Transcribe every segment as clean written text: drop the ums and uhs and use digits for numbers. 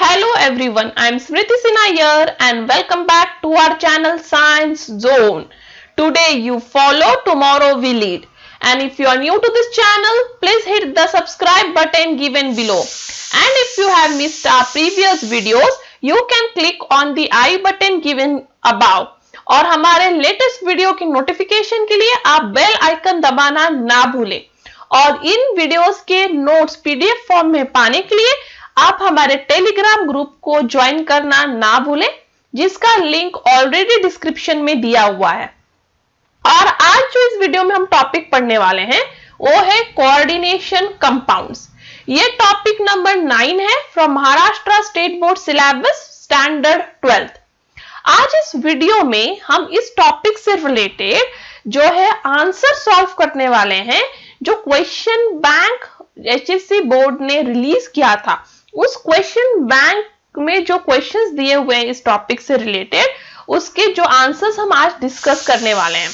Hello everyone, I am Smriti Sinha here and welcome back to our channel Science Zone. Today you follow, tomorrow we lead. And if you are new to this channel, please hit the subscribe button given below. And if you have missed our previous videos, you can click on the I button given above. और हमारे latest video की notification के लिए आप bell icon दबाना ना भूलें। और इन वीडियोस के नोट्स पीडीएफ फॉर्म में पाने के लिए आप हमारे टेलीग्राम ग्रुप को ज्वाइन करना ना भूलें, जिसका लिंक ऑलरेडी डिस्क्रिप्शन में दिया हुआ है। और आज जो इस वीडियो में हम टॉपिक पढ़ने वाले हैं वो है कोऑर्डिनेशन कंपाउंड्स। ये टॉपिक नंबर 9 है from Maharashtra state board syllabus standard 12th। आज इस वीडियो में हम इस टॉपिक से रिलेटेड जो है आंसर सॉल्व करने वाले हैं, जो क्वेश्चन बैंक एचएससी बोर्ड ने रिलीज किया था। उस क्वेश्चन बैंक में जो क्वेश्चंस दिए हुए हैं इस टॉपिक से रिलेटेड, उसके जो आंसर्स हम आज डिस्कस करने वाले हैं।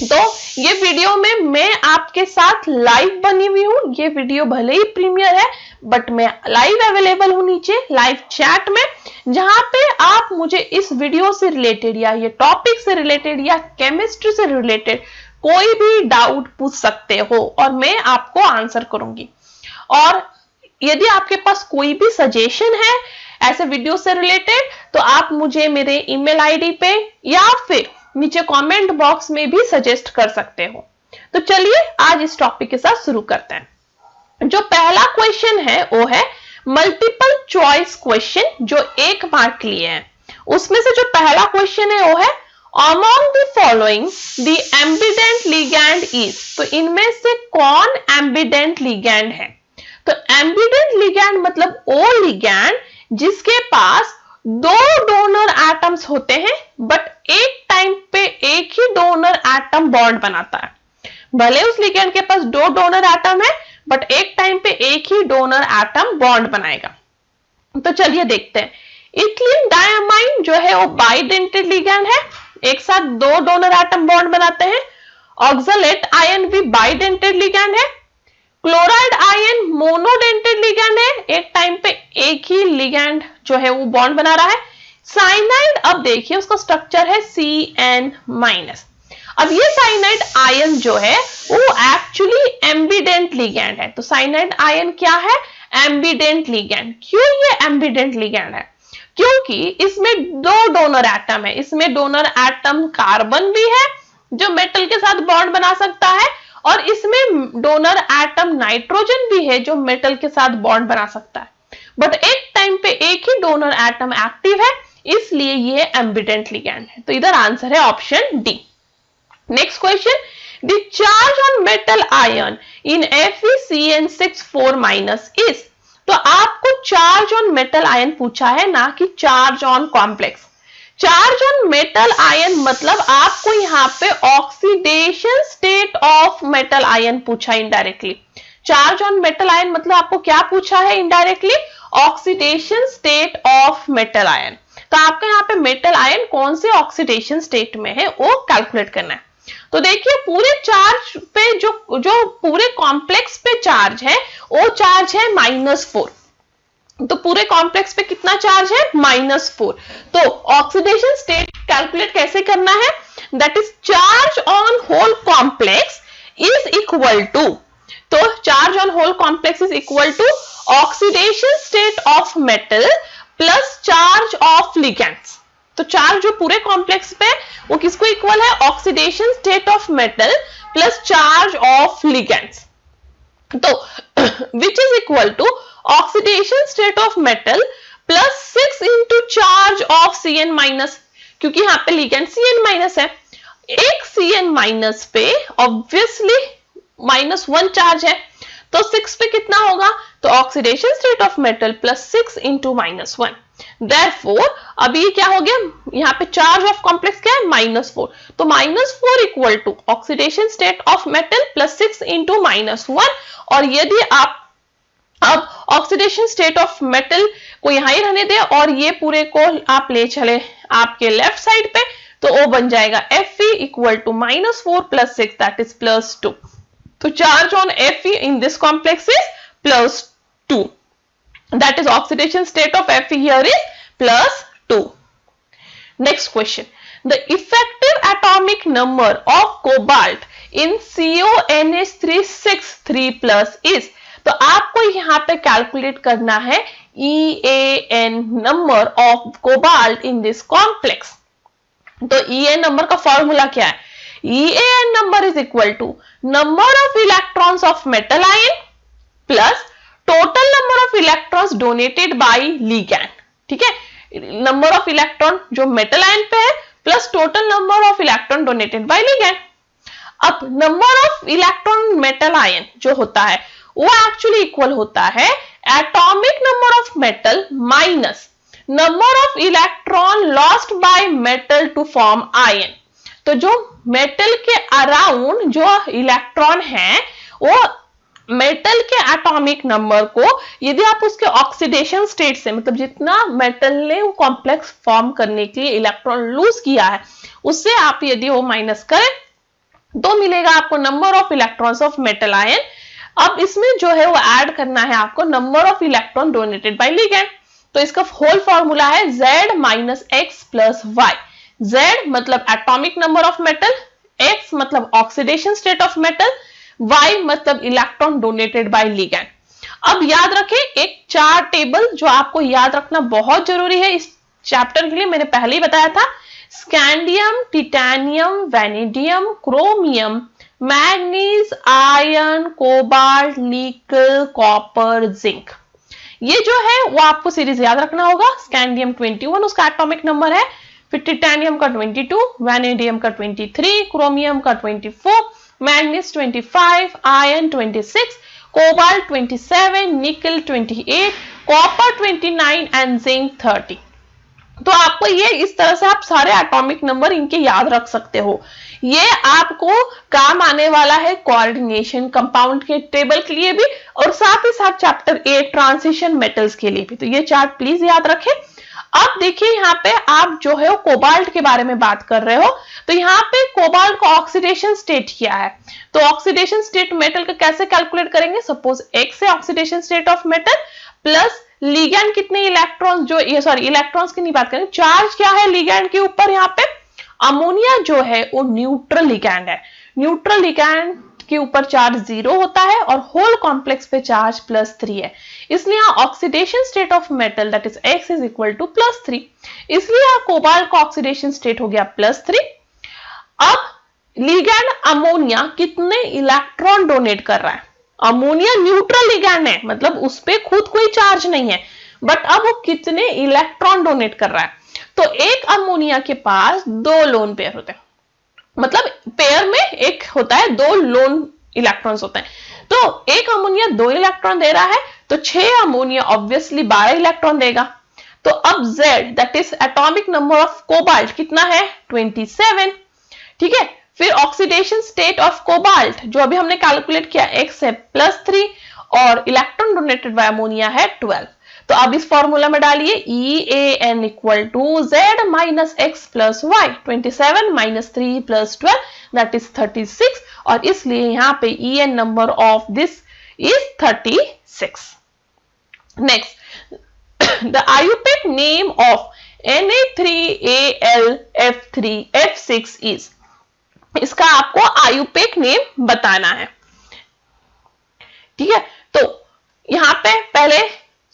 तो ये वीडियो में मैं आपके साथ लाइव बनी हुई हूं। ये वीडियो भले ही प्रीमियर है बट मैं लाइव अवेलेबल हूं नीचे लाइव चैट में, जहां पे आप मुझे इस वीडियो से रिलेटेड या ये टॉपिक से रिलेटेड या केमिस्ट्री से रिलेटेड कोई भी डाउट पूछ सकते हो और मैं आपको आंसर करूंगी। और यदि आपके पास कोई भी सजेशन है ऐसे वीडियो से रिलेटेड, तो आप मुझे मेरे ईमेल आईडी पे या फिर नीचे कमेंट बॉक्स में भी सजेस्ट कर सकते हो। तो चलिए आज इस टॉपिक के साथ शुरू करते हैं। जो पहला क्वेश्चन है वो है मल्टीपल चॉइस क्वेश्चन, जो 1 मार्क के लिए है। उसमें से जो पहला क्वेश्चन है वो है Among the following, the ambident ligand is। तो इनमें से कौन ambident ligand है? तो ambident ligand मतलब वो ligand जिसके पास 2 डोनर एटम्स होते हैं बट एक टाइम पे एक ही डोनर एटम बॉन्ड बनाता है। भले उस लिगैंड के पास 2 डोनर एटम है बट एक टाइम पे एक ही डोनर एटम बॉन्ड बनाएगा। तो चलिए देखते हैं। इथिलीन डायमाइन जो है वो बाइडेंटेड लिगैंड है, एक साथ 2 डोनर एटम बॉन्ड बनाते हैं। ऑक्सलेट आयन भी बाइडेंटेड लिगैंड है। क्लोराइड आयन मोनोडेंटेड लिगैंड है, एक टाइम पे एक ही लिगैंड जो है वो बॉन्ड बना रहा है। साइनाइड, अब देखिए उसका स्ट्रक्चर है Cn-। अब ये साइनाइड आयन जो है वो एक्चुअली एम्बिडेंट लिगैंड है। तो साइनाइड आयन क्या है? Ambient ligand. क्यों ये एम्बिडेंट लिगैंड है? क्योंकि इसमें 2 डोनर एटम है। इसमें डोनर एटम कार्बन भी है जो मेटल के साथ बॉन्ड बना सकता है, और इसमें डोनर एटम नाइट्रोजन भी है जो मेटल के साथ बॉन्ड बना सकता है। बट एक टाइम पे एक ही डोनर एटम एक्टिव है, इसलिए ये एम्बिडेंट लिगैंड है। तो इधर आंसर है option D. Next question, the charge on metal ion in FeCN6 is. तो आपको चार्ज ऑन मेटल आयन पूछा है, ना कि charge on complex. Charge on metal ion मतलब आपको यहाँ पे oxidation state of metal ion पूछा indirectly. Charge on metal ion मतलब आपको क्या पूछा है indirectly? Oxidation state of metal ion. तो आपको यहाँ पे मेटल आयन कौन से ऑक्सीडेशन स्टेट में है वो कैलकुलेट करना है। तो देखिए पूरे चार्ज पे जो पूरे कॉम्प्लेक्स पे चार्ज है वो चार्ज है -4। तो पूरे कॉम्प्लेक्स पे कितना चार्ज है? -4। तो ऑक्सीडेशन स्टेट कैलकुलेट कैसे करना है? That is charge on whole complex is equal to, तो charge on whole complex is equal to oxidation state of metal plus charge of ligands. तो चार्ज जो पूरे कॉम्प्लेक्स पे वो किसको इक्वल है? Oxidation state of metal plus charge of ligands. तो which is equal to oxidation state of metal plus 6 into charge of Cn-, क्योंकि यहाँ पे लिगैंड Cn- है। एक Cn- पे ऑब्वियसली -1 चार्ज है, तो 6 पे कितना होगा? तो oxidation state of metal plus 6 into -1। Therefore, अब ये क्या हो गया? यहाँ पे चार्ज ऑफ कॉम्प्लेक्स क्या है? -4। तो -4 equal to oxidation state of metal plus 6 into -1। और यदि आप अब ऑक्सीडेशन स्टेट ऑफ मेटल को यहां ही रहने दें और ये पूरे को आप ले चले आपके लेफ्ट साइड पे, तो वो बन जाएगा Fe equal to -4 plus 6 that is +2। तो charge on Fe in this complex is +2। that is oxidation state of Fe here is +2. Next question, the effective atomic number of cobalt in CONH363+ is, तो आपको यहाँ पे calculate करना है EAN number of cobalt in this complex. तो EAN number का formula क्या है? EAN number is equal to number of electrons of metal ion plus total number of electrons donated by ligand. ठीक है, नंबर ऑफ इलेक्ट्रॉन जो metal ion पे है plus total number of electron donated by ligand. अब number of electron metal ion जो होता है वो एक्चुअली इक्वल होता है atomic number of metal minus number of electron lost by metal to form ion. तो जो मेटल के अराउंड जो इलेक्ट्रॉन है वो मेटल के एटॉमिक नंबर को यदि आप उसके ऑक्सीडेशन स्टेट से, मतलब जितना मेटल ने वो कॉम्प्लेक्स फॉर्म करने के लिए इलेक्ट्रॉन लूज किया है उससे आप यदि वो माइनस करें तो मिलेगा आपको number of electrons of metal ion. अब इसमें जो है वो ऐड करना है आपको number of electron donated by ligand. तो इसका होल फॉर्मूला है Z minus x plus y. Z मतलब atomic number of metal, X मतलब oxidation state of metal, Y मतलब इलेक्ट्रॉन डोनेटेड बाय लिगैंड। अब याद रखें एक चार टेबल जो आपको याद रखना बहुत जरूरी है इस चैप्टर के लिए, मैंने पहले ही बताया था। Scandium, titanium, vanadium, chromium, manganese, iron, cobalt, निकल, कॉपर, जिंक। ये जो है वो आपको सीरीज याद रखना होगा। स्कैंडियम 21 उसका एटॉमिक नंबर है, फिर टिटेनियम का 22, वैनेडियम का 23, क्रोमियम का 24, मैग्नीज 25, आयरन 26, कोबाल्ट 27, निकल 28, कॉपर 29 एंड जिंक 30। तो आपको ये इस तरह से आप सारे एटॉमिक नंबर इनके याद रख सकते हो। ये आपको काम आने वाला है कोऑर्डिनेशन कंपाउंड के टेबल के लिए भी और साथ ही साथ चैप्टर 8 ट्रांजिशन मेटल्स के लिए भी। तो ये चार्ट प्लीज याद रखें। अब देखिए यहाँ पे आप जो है कोबाल्ट के बारे में बात कर रहे हो, तो यहाँ पे कोबाल्ट का ऑक्सीडेशन स्टेट क्या है? तो ऑक्सीडेशन स्टेट मेटल का कैसे कैलकुलेट करेंगे? सपोज X है oxidation state of metal plus ligand कितने इलेक्ट्रॉन्स, जो ये सॉरी इलेक्ट्रॉन्स की नहीं बात करें, चार्ज क्या है लिगैंड के ऊपर? यहाँ पे अमोनिया जो है वो न्यूट्रल लिगैंड है। न्यूट्रल लिगैंड के ऊपर चार्ज 0 होता है और होल कॉम्प्लेक्स पे चार्ज +3 है, इसलिए oxidation state of metal that is X is equal to +3, इसलिए कोबाल्ट का ऑक्सीडेशन स्टेट हो गया +3। अब लिगैंड अमोनिया कितने इलेक्ट्रॉन डोनेट कर रहा है? अमोनिया न्यूट्रल लिगैंड है, मतलब उस पे खुद कोई चार्ज नहीं है, बट अब वो कितने इलेक्ट्रॉन डोनेट कर रहा है? तो एक अमोनिया के पास 2 लोन पेयर होते हैं, मतलब पेयर में एक होता है 2 लोन इलेक्ट्रॉन्स होते हैं। तो एक अमोनिया 2 इलेक्ट्रॉन दे रहा है तो 6 अमोनिया ऑब्वियसली 12 इलेक्ट्रॉन देगा। तो अब Z that is atomic number of cobalt कितना है? 27। ठीक है, फिर ऑक्सीडेशन स्टेट ऑफ कोबाल्ट जो अभी हमने कैलकुलेट किया X है +3 और इलेक्ट्रॉन डोनेटेड बाय अमोनिया है 12। तो अब इस फॉर्मूला में डालिए EAN equal to Z minus x plus y, 27 minus 3 plus 12 that is 36, और इसलिए यहाँ पे EN number of this is 36। Next, the IUPAC name of Na3AlF3F6 is, इसका आपको IUPAC नेम बताना है। ठीक है, तो यहां पे पहले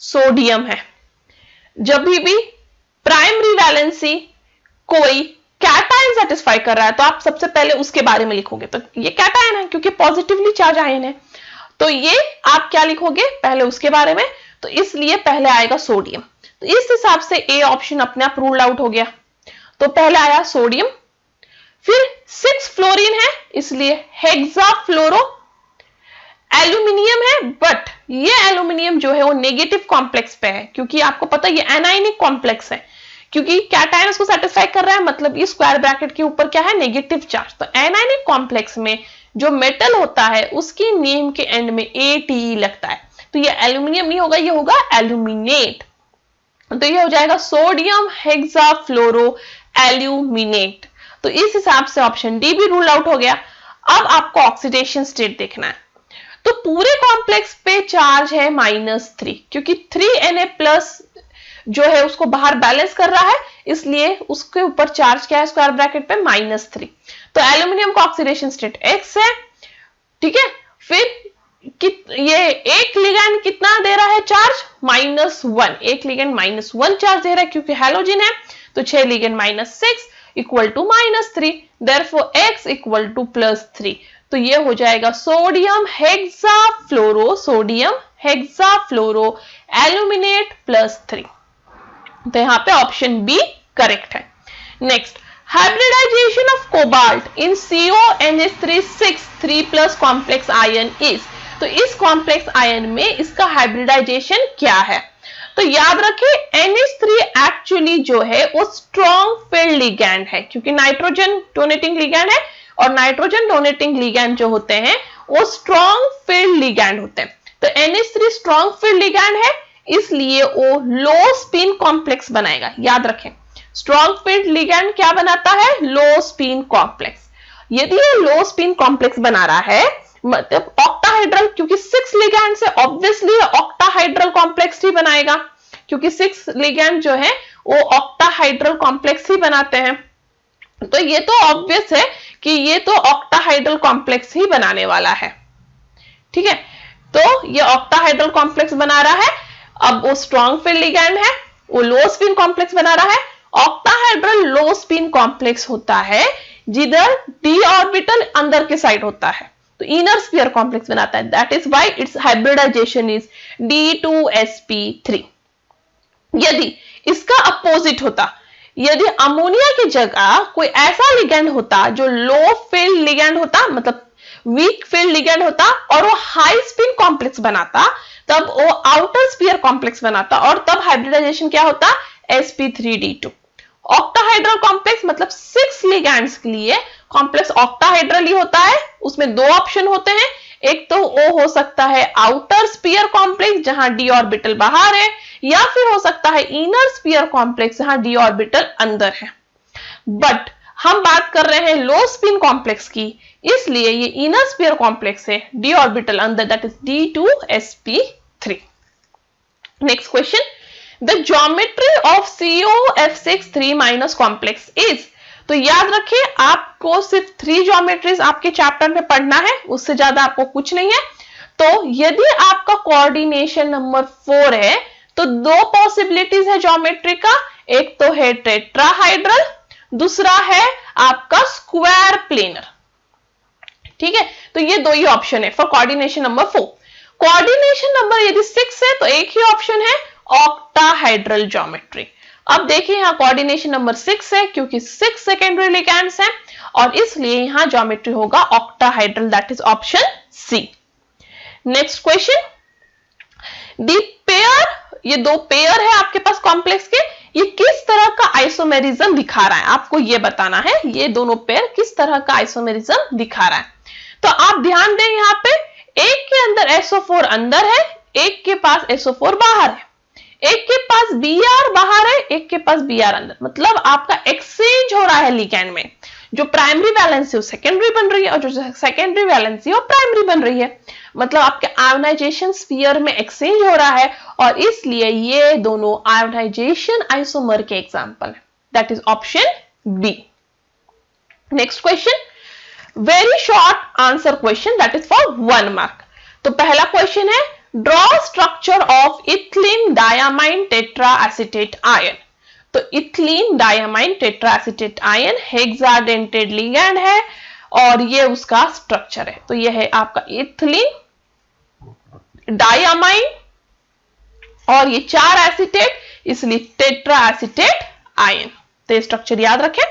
सोडियम है, जब भी प्राइमरी वैलेंसी कोई कैटायन सेटिस्फाई कर रहा है तो आप सबसे पहले उसके बारे में लिखोगे। तो ये कैटायन है क्योंकि पॉजिटिवली चार्ज आयन है, तो ये आप क्या लिखोगे? पहले उसके बारे में, तो इसलिए पहले आएगा सोडियम। तो इस हिसाब से ए ऑप्शन अपने आप रूल आउट हो गया। तो पहले आया सोडियम, फिर 6 फ्लोरीन है इसलिए हेक्साफ्लोरो। एल्यूमिनियम है, बट ये एल्यूमिनियम जो है वो नेगेटिव कॉम्प्लेक्स पे है, क्योंकि आपको पता है ये एनायनिक कॉम्प्लेक्स है, क्योंकि कैटायन उसको सेटिस्फाई कर रहा है, मतलब ये स्क्वायर ब्रैकेट के ऊपर क्या है? Negative charge. तो एनायनिक कॉम्प्लेक्स में जो मेटल होता है उसकी नेम के एंड में ATE लगता है, तो ये एल्यूमिनियम नहीं होगा, ये होगा एल्यूमिनेट। तो ये हो जाएगा सोडियम हेक्साफ्लोरो एल्यूमिनेट। तो इस हिसाब से ऑप्शन डी भी रूल आउट हो गया। अब आपको ऑक्सीडेशन स्टेट देखना है, तो पूरे कॉम्प्लेक्स पे चार्ज है -3, क्योंकि 3Na+ जो है उसको बाहर बैलेंस कर रहा है, इसलिए उसके ऊपर चार्ज क्या है स्क्वायर ब्रैकेट पे -3। तो एल्यूमिनियम का ऑक्सीडेशन स्टेट X है, ठीक है। फिर ये एक लिगैंड कितना दे रहा है चार्ज, -1, एक लिगैंड -1 चार्ज दे रहा है क्योंकि हैलोजन है, तो 6 ligand -6 equal to -3, therefore X equal to +3। तो ये हो जाएगा सोडियम हेक्साफ्लोरो एल्यूमिनेट +3। तो यहाँ पे ऑप्शन बी करेक्ट है। Next, hybridization of cobalt in CONH3 3+ complex ion is. तो इस कॉम्प्लेक्स आयन में इसका हाइब्रिडाइजेशन क्या है? तो याद रखिए NH3 एक्चुअली जो है वो स्ट्रॉन्ग फील्ड लिगैंड है, क्योंकि नाइट्रोजन डोनेटिंग लिगैंड है, और नाइट्रोजन डोनेटिंग लिगैंड जो होते हैं वो स्ट्रॉन्ग फील्ड लिगैंड होते हैं। तो NH3 स्ट्रॉन्ग फील्ड लिगैंड है, इसलिए वो लो स्पिन कॉम्प्लेक्स बनाएगा। याद रखें, स्ट्रॉन्ग फील्ड लिगैंड क्या बनाता है, लो स्पिन कॉम्प्लेक्स। यदि ये लो स्पिन कॉम्प्लेक्स बना रहा है, मतलब ऑक्टाहाइड्रल, क्योंकि 6 लिगैंड से ऑब्वियसली ऑक्टाहाइड्रल कॉम्प्लेक्स ही बनाएगा, क्योंकि 6 लिगैंड जो है वो ऑक्टाहाइड्रल कॉम्प्लेक्स ही बनाते हैं। तो ये तो ऑब्वियस है कि ये तो ऑक्टाहाइड्रल कॉम्प्लेक्स ही बनाने वाला है, ठीक है। तो ये ऑक्टाहाइड्रल कॉम्प्लेक्स बना रहा है। अब वो स्ट्रॉन्ग फील्ड लिगैंड है, वो लो स्पिन कॉम्प्लेक्स बना रहा है। ऑक्टाहाइड्रल लो स्पिन कॉम्प्लेक्स होता है जिधर d ऑर्बिटल अंदर के साइड होता है, तो इनर स्फीयर कॉम्प्लेक्स बनाता है। That is why its hybridization is D2sp3। यदि इसका अपोजिट होता, यदि अमोनिया की जगह कोई ऐसा लिगैंड होता जो लो फील्ड लिगैंड होता, मतलब वीक फील्ड लिगैंड होता, और वो हाई स्पिन कॉम्प्लेक्स बनाता, तब वो आउटर स्फीयर कॉम्प्लेक्स बनाता, और तब हाइब्रिडाइजेशन क्या होता, sp3d2। ऑक्टाहाइड्रल कॉम्प्लेक्स मतलब 6 लिगैंड्स के लिए कॉम्प्लेक्स ऑक्टाहाइड्रल ही होता है। उसमें 2 ऑप्शन होते हैं, एक तो वो हो सकता है आउटर स्फीयर कॉम्प्लेक्स जहां d ऑर्बिटल बाहर है, या फिर हो सकता है इनर स्फीयर कॉम्प्लेक्स जहां d ऑर्बिटल अंदर है। बट हम बात कर रहे हैं लो स्पिन कॉम्प्लेक्स की, इसलिए ये इनर स्फीयर कॉम्प्लेक्स है, d ऑर्बिटल अंदर, that is D2sp3। Next question, the geometry of COF6 3- complex is. तो याद रखिए, आपको सिर्फ 3 ज्योमेट्रीज आपके चैप्टर में पढ़ना है, उससे ज्यादा आपको कुछ नहीं है। तो यदि आपका कोऑर्डिनेशन नंबर 4 है, तो 2 पॉसिबिलिटीज है ज्योमेट्री का, एक तो है टेट्राहाइड्रल, दूसरा है आपका स्क्वायर प्लेनर, ठीक है। तो ये 2 ही ऑप्शन है for coordination number 4। Coordination number यदि 6 है तो एक ही ऑप्शन है ऑक्टाहाइड्रल ज्योमेट्री। अब देखिए यहां कोऑर्डिनेशन नंबर 6 है, क्योंकि 6 सेकेंडरी लिगैंड्स हैं, और इसलिए यहां ज्योमेट्री होगा octahedral, that is option C. Next question, the pair, ये 2 पेयर है आपके पास कॉम्प्लेक्स के, ये किस तरह का आइसोमेरिज्म दिखा रहा है, आपको ये बताना है, ये दोनों पेयर किस तरह का आइसोमेरिज्म दिखा रहा है। तो आप ध्यान दें, यहाँ पे एक के अंदर SO4 अंदर है, एक के पास SO4 बाहर है, एक के पास Br बाहर है, एक के पास Br अंदर, मतलब आपका एक्सचेंज हो रहा है लिगैंड में। जो प्राइमरी वैलेंसी वो सेकेंडरी बन रही है, और जो सेकेंडरी वैलेंसी वो प्राइमरी बन रही है, मतलब आपके आयोनाइजेशन स्फीयर में एक्सचेंज हो रहा है, और इसलिए ये दोनों आयोनाइजेशन आइसोमर के एग्जांपल है, that is option B. Next question, very short answer question, that is for 1 mark. तो पहला क्वेश्चन है, draw structure of ethylene diamine tetraacetate ion. तो ethylene diamine tetraacetate ion hexadentate ligand है, और ये उसका स्ट्रक्चर है। तो ये है आपका इथिलीन डायमाइन, और ये 4 एसिटेट, इसलिए टेट्राएसिटेट आयन। तो ये स्ट्रक्चर याद रखें।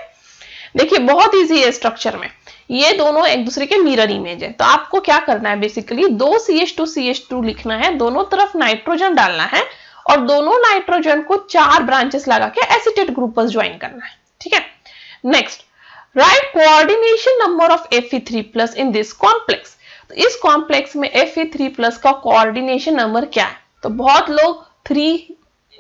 देखिए बहुत इजी है स्ट्रक्चर में, ये दोनों एक दूसरे के मिरर इमेज है। तो आपको क्या करना है, बेसिकली 2 CH2 लिखना है, दोनों तरफ नाइट्रोजन डालना है, और दोनों नाइट्रोजन को 4 ब्रांचेस लगा के एसिटेट ग्रुप पर ज्वाइन करना है, ठीक है। Next, right coordination number of Fe3+ in this complex. तो इस कॉम्प्लेक्स में Fe3+ का कोऑर्डिनेशन नंबर क्या है? तो बहुत लोग 3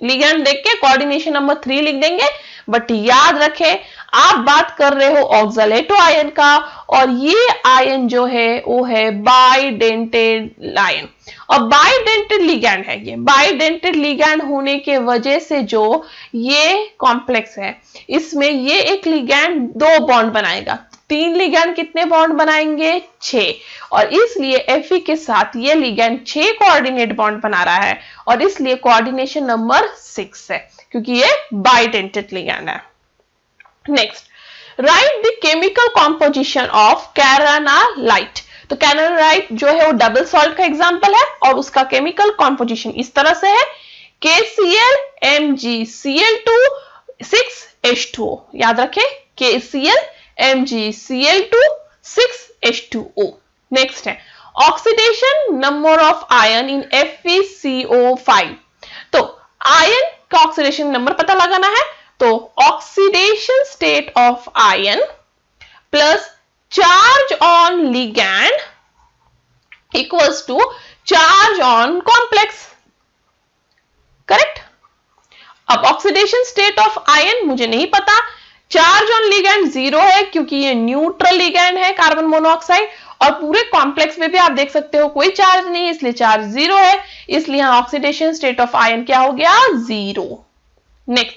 लिगैंड देख के कोऑर्डिनेशन नंबर 3 लिख देंगे, बट याद रखें आप बात कर रहे हो ऑक्सलेटो आयन का, और ये आयन जो है वो है बाइडेंटेड आयन, और बाइडेंटेड लिगैंड है। ये बाइडेंटेड लिगैंड होने के वजह से जो ये कॉम्प्लेक्स है इसमें ये एक लिगैंड 2 बॉन्ड बनाएगा, 3 लिगैंड कितने बॉन्ड बनाएंगे 6, और इसलिए Fe के साथ ये लिगैंड 6 कोऑर्डिनेट बॉन्ड बना रहा है, और इसलिए कोऑर्डिनेशन नंबर 6 है क्योंकि ये बाइडेंटेड लिगैंड है। Next, write the chemical composition of carnallite. तो कैरानालाइट जो है वो डबल सॉल्ट का एग्जांपल है, और उसका केमिकल कॉम्पोजिशन इस तरह से है KCl MgCl2 6H2O। याद रखें KCl MgCl2 6H2O। नेक्स्ट है oxidation number of ion in FeCO5। तो आयन का ऑक्सीडेशन नंबर पता लगाना है, तो oxidation state of ion plus charge on ligand equals to charge on complex. Correct. अब ऑक्सीडेशन स्टेट ऑफ आयन मुझे नहीं पता, चार्ज ऑन लिगैंड 0 है क्योंकि ये न्यूट्रल लिगैंड है कार्बन मोनोऑक्साइड, और पूरे कॉम्प्लेक्स में भी आप देख सकते हो कोई चार्ज नहीं है इसलिए चार्ज 0 है, इसलिए ऑक्सीडेशन स्टेट ऑफ आयन क्या हो गया 0। Next,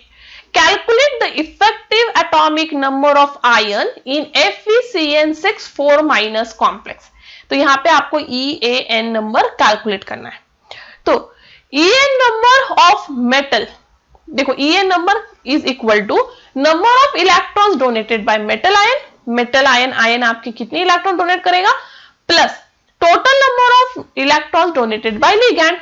calculate the effective atomic number of ion in FeCN6 4- complex. तो यहां पे आपको EAN नंबर कैलकुलेट करना है। तो EN नंबर ऑफ मेटल, देखो EN number is equal to number of electrons donated by metal ion. Metal ion आपके कितने इलेक्ट्रॉन डोनेट करेगा, plus total number of electrons donated by ligand.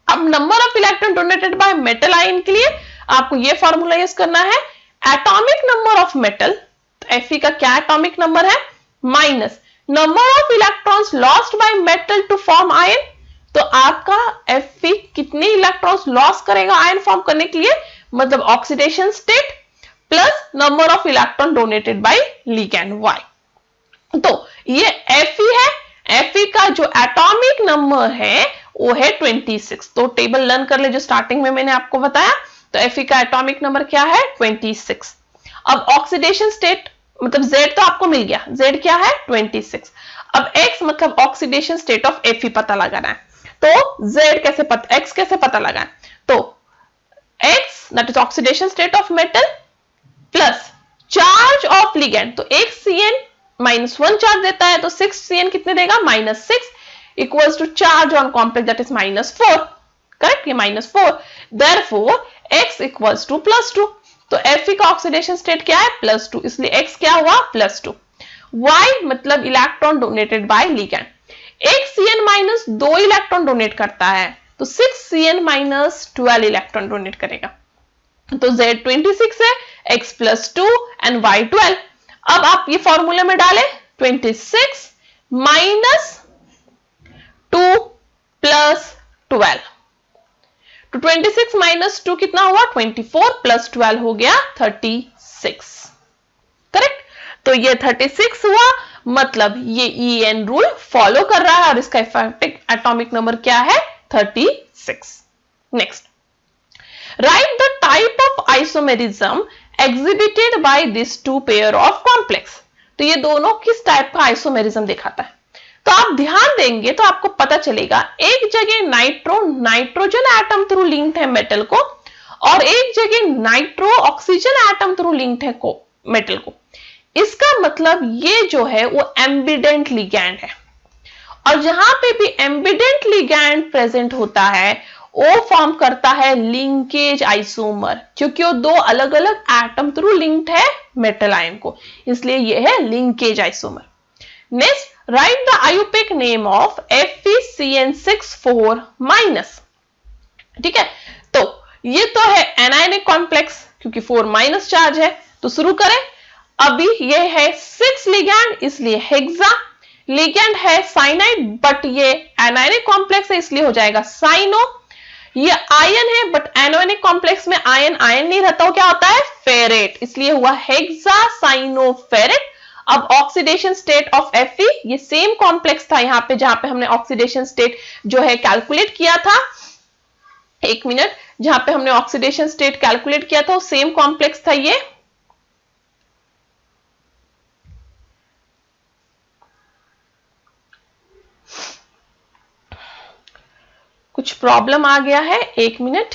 अब number of electron donated by metal ion के लिए आपको ये formula use करना है, atomic number of metal, Fe का क्या एटॉमिक नंबर है, minus number of electrons lost by metal to form ion. तो आपका Fe कितने इलेक्ट्रॉन्स लॉस करेगा आयन फॉर्म करने के लिए, मतलब oxidation state plus number of electron donated by ligand Y। तो ये Fe है, Fe का जो एटॉमिक नंबर है वो है 26। तो टेबल लर्न कर ले जो स्टार्टिंग में मैंने आपको बताया। तो Fe का एटॉमिक नंबर क्या है 26। अब ऑक्सीडेशन स्टेट मतलब Z तो आपको मिल गया, Z क्या है 26। अब X मतलब ऑक्सीडेशन स्टेट ऑफ Fe पता लगाना है। तो Z कैसे पता, X कैसे पता लगाए, तो X that is oxidation state of metal plus charge of ligand. तो एक Cn -1 चार्ज देता है तो 6 Cn कितने देगा -6 equals to charge on complex that is -4। Correct, ये -4, देयरफॉर X इक्वल्स टू +2। तो Fe का ऑक्सीडेशन स्टेट क्या है +2, इसलिए X क्या हुआ +2। Y मतलब इलेक्ट्रॉन डोनेटेड बाय लिगैंड। एक Cn -2 इलेक्ट्रॉन डोनेट करता है तो 6 Cn -12 इलेक्ट्रॉन डोनेट करेगा। तो Z 26 है, X +2 एंड Y 12। अब आप ये फॉर्मूले में डालें 26 -2 + 12। तो 26 - 2 कितना हुआ 24 + 12 हो गया 36। करेक्ट, तो ये 36 हुआ, मतलब ये EN रूल फॉलो कर रहा है और इसका इफेक्टिव एटॉमिक नंबर क्या है 36। Next, write the type of isomerism exhibited by this 2 pair of complex. तो ये दोनों किस टाइप का आइसोमेरिज्म दिखाता है, तो आप ध्यान देंगे तो आपको पता चलेगा एक जगह नाइट्रोजन एटम थ्रू लिंक्ड है मेटल को, और एक जगह nitro oxygen atom through linked है मेटल को। इसका मतलब ये जो है वो एम्बिडेंट लिगैंड है, और जहां पे भी एम्बिडेंट लिगैंड प्रेजेंट होता है वो फॉर्म करता है लिंकेज आइसोमर, क्योंकि वो 2 अलग अलग एटम थ्रू लिंक्ड है मेटल आयन को, इसलिए ये है linkage isomer. Next, write the IUPAC name of FeCN6 4-। ठीक है, तो ये तो है एनायनिक कॉम्प्लेक्स क्योंकि 4- चार्ज है। तो शुरू करें, अभी ये है 6 लिगैंड इसलिए हेक्सा, लिगैंड है साइनाइड बट ये एनायनिक कॉम्प्लेक्स है इसलिए हो जाएगा साइनो। ये आयन है बट एनायनिक कॉम्प्लेक्स में आयन नहीं रहता, क्या होता है फेरेट, इसलिए हुआ हेक्सासाइनोफेरेट। अब ऑक्सीडेशन स्टेट ऑफ Fe, ये सेम कॉम्प्लेक्स था यहाँ पे जहां पे हमने ऑक्सीडेशन स्टेट जो है कैलकुलेट किया था, 1 मिनट, जहां पे हमने ऑक्सीडेशन स्टेट कैलकुलेट किया था, सेम कॉम्प्लेक्स था ये। कुछ प्रॉब्लम आ गया है, 1 मिनट।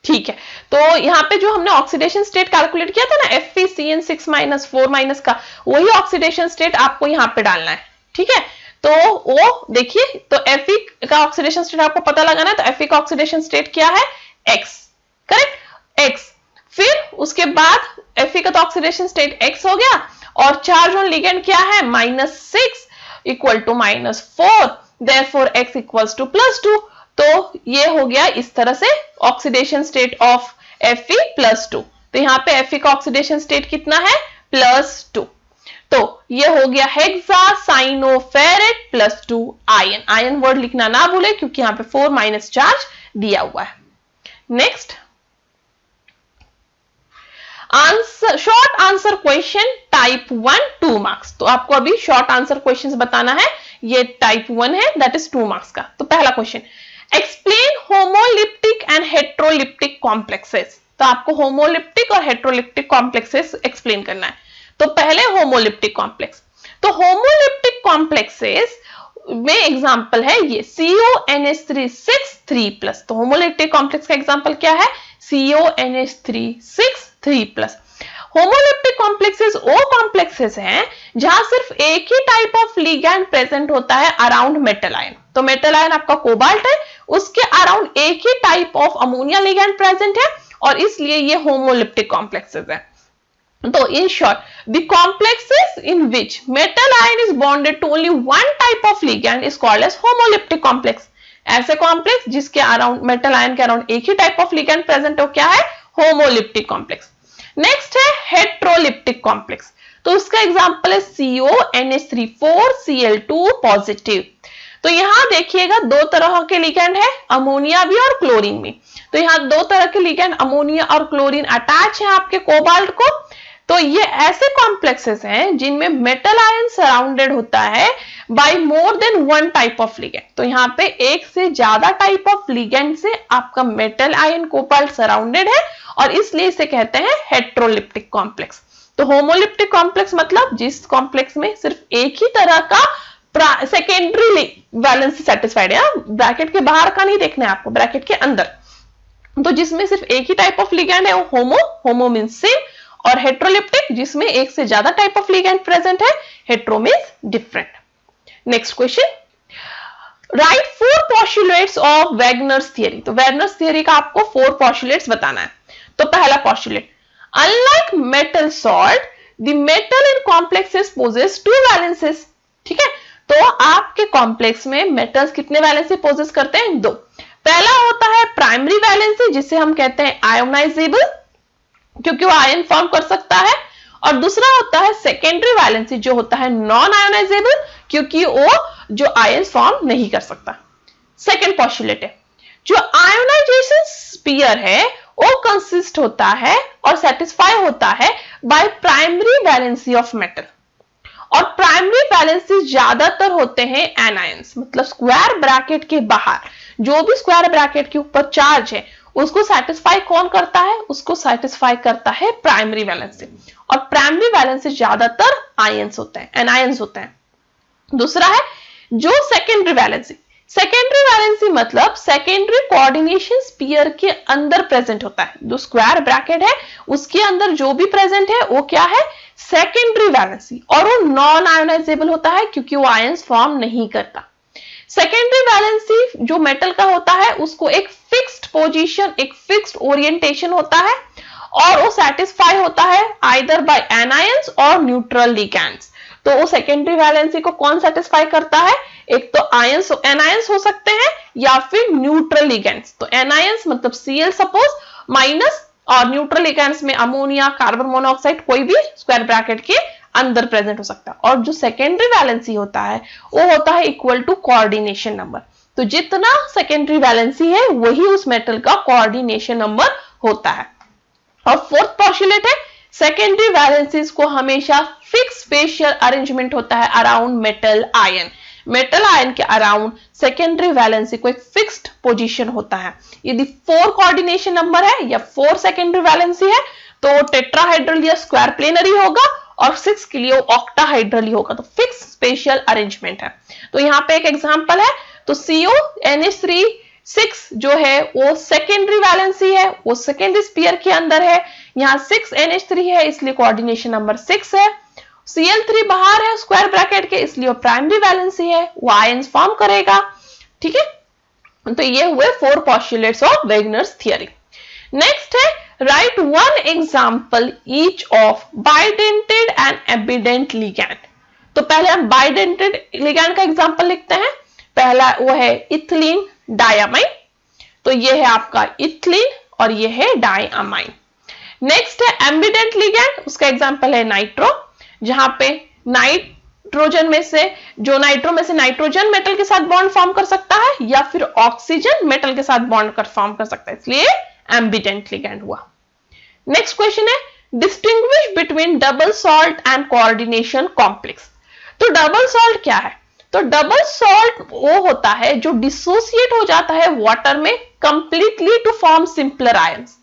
ठीक है, तो यहाँ पे जो हमने ऑक्सीडेशन स्टेट कैलकुलेट किया था ना, FeCN6- 4- का, वही ऑक्सीडेशन स्टेट आपको यहाँ पे डालना है। ठीक है, तो वो देखिए, तो Fe का ऑक्सीडेशन स्टेट आपको पता लगाना है, तो Fe का ऑक्सीडेशन स्टेट क्या है, X, करेक्ट, X। फिर उसके बाद Fe का तो ऑक्सीडेशन स्टेट X हो गया, और चार्ज ऑन लिगेंड क्या है, -6 equal to -4, therefore X equals to +2। तो ये हो गया इस तरह से ऑक्सीडेशन स्टेट ऑफ Fe+2। तो यहाँ पे Fe का ऑक्सीडेशन स्टेट कितना है, +2। तो ये हो गया हेक्सासाइनोफेरेट +2 आयन। आयन वर्ड लिखना ना भूले, क्योंकि यहाँ पे 4- चार्ज दिया हुआ है। Next, answer, short answer question type 1 2 marks. तो आपको अभी शॉर्ट आंसर क्वेश्चंस बताना है, ये टाइप 1 है, दैट इज 2 मार्क्स का। तो पहला question, explain homoleptic and हेट्रोलिप्टिक complexes. तो आपको होमोलिप्टिक और हेट्रोलिप्टिक कॉम्प्लेक्सेस एक्सप्लेन करना है। तो पहले होमोलिप्टिक कॉम्प्लेक्स, तो होमोलिप्टिक कॉम्प्लेक्सेस में एग्जांपल है ये CONH3 6 3+। तो होमोलिप्टिक कॉम्प्लेक्स का एग्जांपल क्या है, CONH3 6 3+। होमोलिप्टिक कॉम्प्लेक्सेस वो कॉम्प्लेक्सेस हैं जहां सिर्फ एक ही टाइप ऑफ लिगैंड प्रेजेंट होता है अराउंड मेटल आयन। तो मेटल आयन आपका कोबाल्ट है, उसके अराउंड एक ही type of ammonia ligand present है, और इसलिए ये होमोलिप्टिक कॉम्प्लेक्सेस है। तो in short, the complexes in which metal ion is bonded to only one type of ligand is called as homoleptic complex. ऐसे कॉम्प्लेक्स जिसके अराउंड, मेटल आयन के around एक ही टाइप ऑफ लिगैंड प्रेजेंट हो, क्या है, होमोलिप्टिक कॉम्प्लेक्स। नेक्स्ट है हेट्रोलिप्टिक complex. तो उसका एग्जांपल है CONH3 4Cl2 पॉजिटिव। तो यहां देखिएगा दो तरह के लिगैंड है, अमोनिया भी और क्लोरीन भी। तो यहाँ दो तरह के लिगैंड अमोनिया और क्लोरीन अटैच है आपके कोबाल्ट को। तो ये ऐसे कॉम्प्लेक्सेस हैं जिनमें मेटल आयन सराउंडेड होता है by more than one type of ligand. तो यहाँ पे एक से ज्यादा टाइप ऑफ लिगैंड से आपका मेटल आयन कोबाल्ट सराउंडेड है, और इसलिए इसे कहते हैं हेट्रोलिप्टिक कॉम्प्लेक्स। तो होमोलिप्टिक कॉम्प्लेक्स मतलब जिस कॉम्प्लेक्स में सिर्फ एक ही तरह का सेकेंडरी वैलेंसी सेटिस्फाइड है, ब्रैकेट के बाहर का नहीं देखना है आपको, ब्रैकेट के अंदर। तो जिसमें सिर्फ एक ही टाइप ऑफ लिगैंड है वो होमो मींस सेम, और हेट्रोलिप्टिक जिसमें एक से ज्यादा टाइप ऑफ लिगैंड प्रेजेंट है, hetero means different. Next question, write 4 postulates of Wagner's theory. तो वैगनर्स थियरी का आपको 4 पोस्टुलेट्स बताना है। तो पहला postulate, unlike metal salt the metal in complexes possess 2 valences. ठीक है, तो आपके कॉम्प्लेक्स में मेटल्स कितने वैलेंसी पोजेस करते हैं, 2। पहला होता है प्राइमरी वैलेंसी, जिसे हम कहते हैं आयोनाइजेबल, क्योंकि वो आयन फॉर्म कर सकता है, और दूसरा होता है सेकेंडरी वैलेंसी, जो होता है नॉन आयोनाइजेबल, क्योंकि वो जो आयन फॉर्म नहीं कर सकता। सेकेंड पोस्टुलेट है, जो आयोनाइजेशन स्फीयर है वो कंसिस्ट होता है और सेटिस्फाई होता है by primary valency of metal, और प्राइमरी वैलेंसी ज्यादातर होते हैं एनायंस, मतलब स्क्वायर ब्रैकेट के बाहर जो भी स्क्वायर ब्रैकेट के ऊपर चार्ज है उसको सेटिस्फाई कौन करता है, उसको सेटिस्फाई करता है प्राइमरी वैलेंसी, और प्राइमरी वैलेंसी ज्यादातर आयंस होते हैं, एनायंस होते हैं। दूसरा है जो सेकेंडरी वैलेंसी। सेकेंडरी वैलेंसी मतलब सेकेंडरी कोऑर्डिनेशन स्फीयर के अंदर प्रेजेंट होता है, जो स्क्वायर ब्रैकेट है उसके अंदर जो भी प्रेजेंट है वो क्या है, सेकेंडरी वैलेंसी, और वो नॉन आयोनाइजेबल होता है क्योंकि वो आयंस फॉर्म नहीं करता। सेकेंडरी वैलेंसी जो मेटल का होता है उसको एक फिक्स्ड पोजीशन, एक फिक्स्ड ओरिएंटेशन होता है, और वो सेटिस्फाई होता है आइदर बाय एनायंस और न्यूट्रल लिगैंड्स। तो वो सेकेंडरी वैलेंसी को कौन सेटिस्फाई करता है, एक तो आयंस, एनायंस हो सकते हैं या फिर न्यूट्रल लिगैंड्स। तो एनायंस मतलब Cl सपोज माइनस, और न्यूट्रल लिगैंड्स में अमोनिया, कार्बन मोनोऑक्साइड, कोई भी स्क्वायर ब्रैकेट के अंदर प्रेजेंट हो सकता है। और जो सेकेंडरी वैलेंसी होता है वो होता है इक्वल टू कोऑर्डिनेशन नंबर। तो जितना सेकेंडरी वैलेंसी है वही उस मेटल का कोऑर्डिनेशन नंबर होता है। और फोर्थ पोस्टुलेट है सेकेंडरी वैलेंसीज को हमेशा फिक्स स्पेशियल अरेंजमेंट होता है around metal ion. Metal ion के अराउंड सेकेंडरी वैलेंसी को एक फिक्स्ड पोजीशन होता है। यदि 4 कोऑर्डिनेशन नंबर है या 4 सेकेंडरी वैलेंसी है तो टेट्राहाइड्रल या स्क्वायर प्लेनरी होगा, और 6 के लिए ऑक्टाहाइड्रल होगा। तो फिक्स स्पेशियल अरेंजमेंट है। तो यहाँ पे एक एग्जांपल है, तो CONH3 6 जो है वो सेकेंडरी वैलेंसी है, वो सेकेंडरी स्पीयर के अंदर है। यहाँ 6NH3 है इसलिए कोऑर्डिनेशन नंबर 6 है। Cl3 बाहर है स्क्वायर ब्रैकेट के, इसलिए वो प्राइमरी वैलेंसी है, वो आयंस फॉर्म करेगा। ठीक है, तो ये हुए 4 पोस्टुलेट्स ऑफ वेगनर्स थ्योरी। नेक्स्ट है right one example each of bidentate and abundant ligand. तो पहले हम बाइडेंटेड लिगैंड का एग्जांपल लिखते हैं। पहला वो है इथिलीन डायमाइन, तो ये है आपका इथिलीन और ये है डायमाइन। नेक्स्ट है एम्बिडेंट लिगैंड, उसका एग्जांपल है नाइट्रो, जहां पे नाइट्रोजन में से नाइट्रोजन मेटल के साथ बॉन्ड फॉर्म कर सकता है या फिर ऑक्सीजन मेटल के साथ बॉन्ड फॉर्म कर सकता है, इसलिए एम्बिडेंट लिगैंड हुआ। नेक्स्ट क्वेश्चन है distinguish between double salt and coordination complex. तो डबल सॉल्ट क्या है? तो डबल सॉल्ट वो होता है जो डिसोसिएट हो जाता है वाटर में completely to form simpler ions.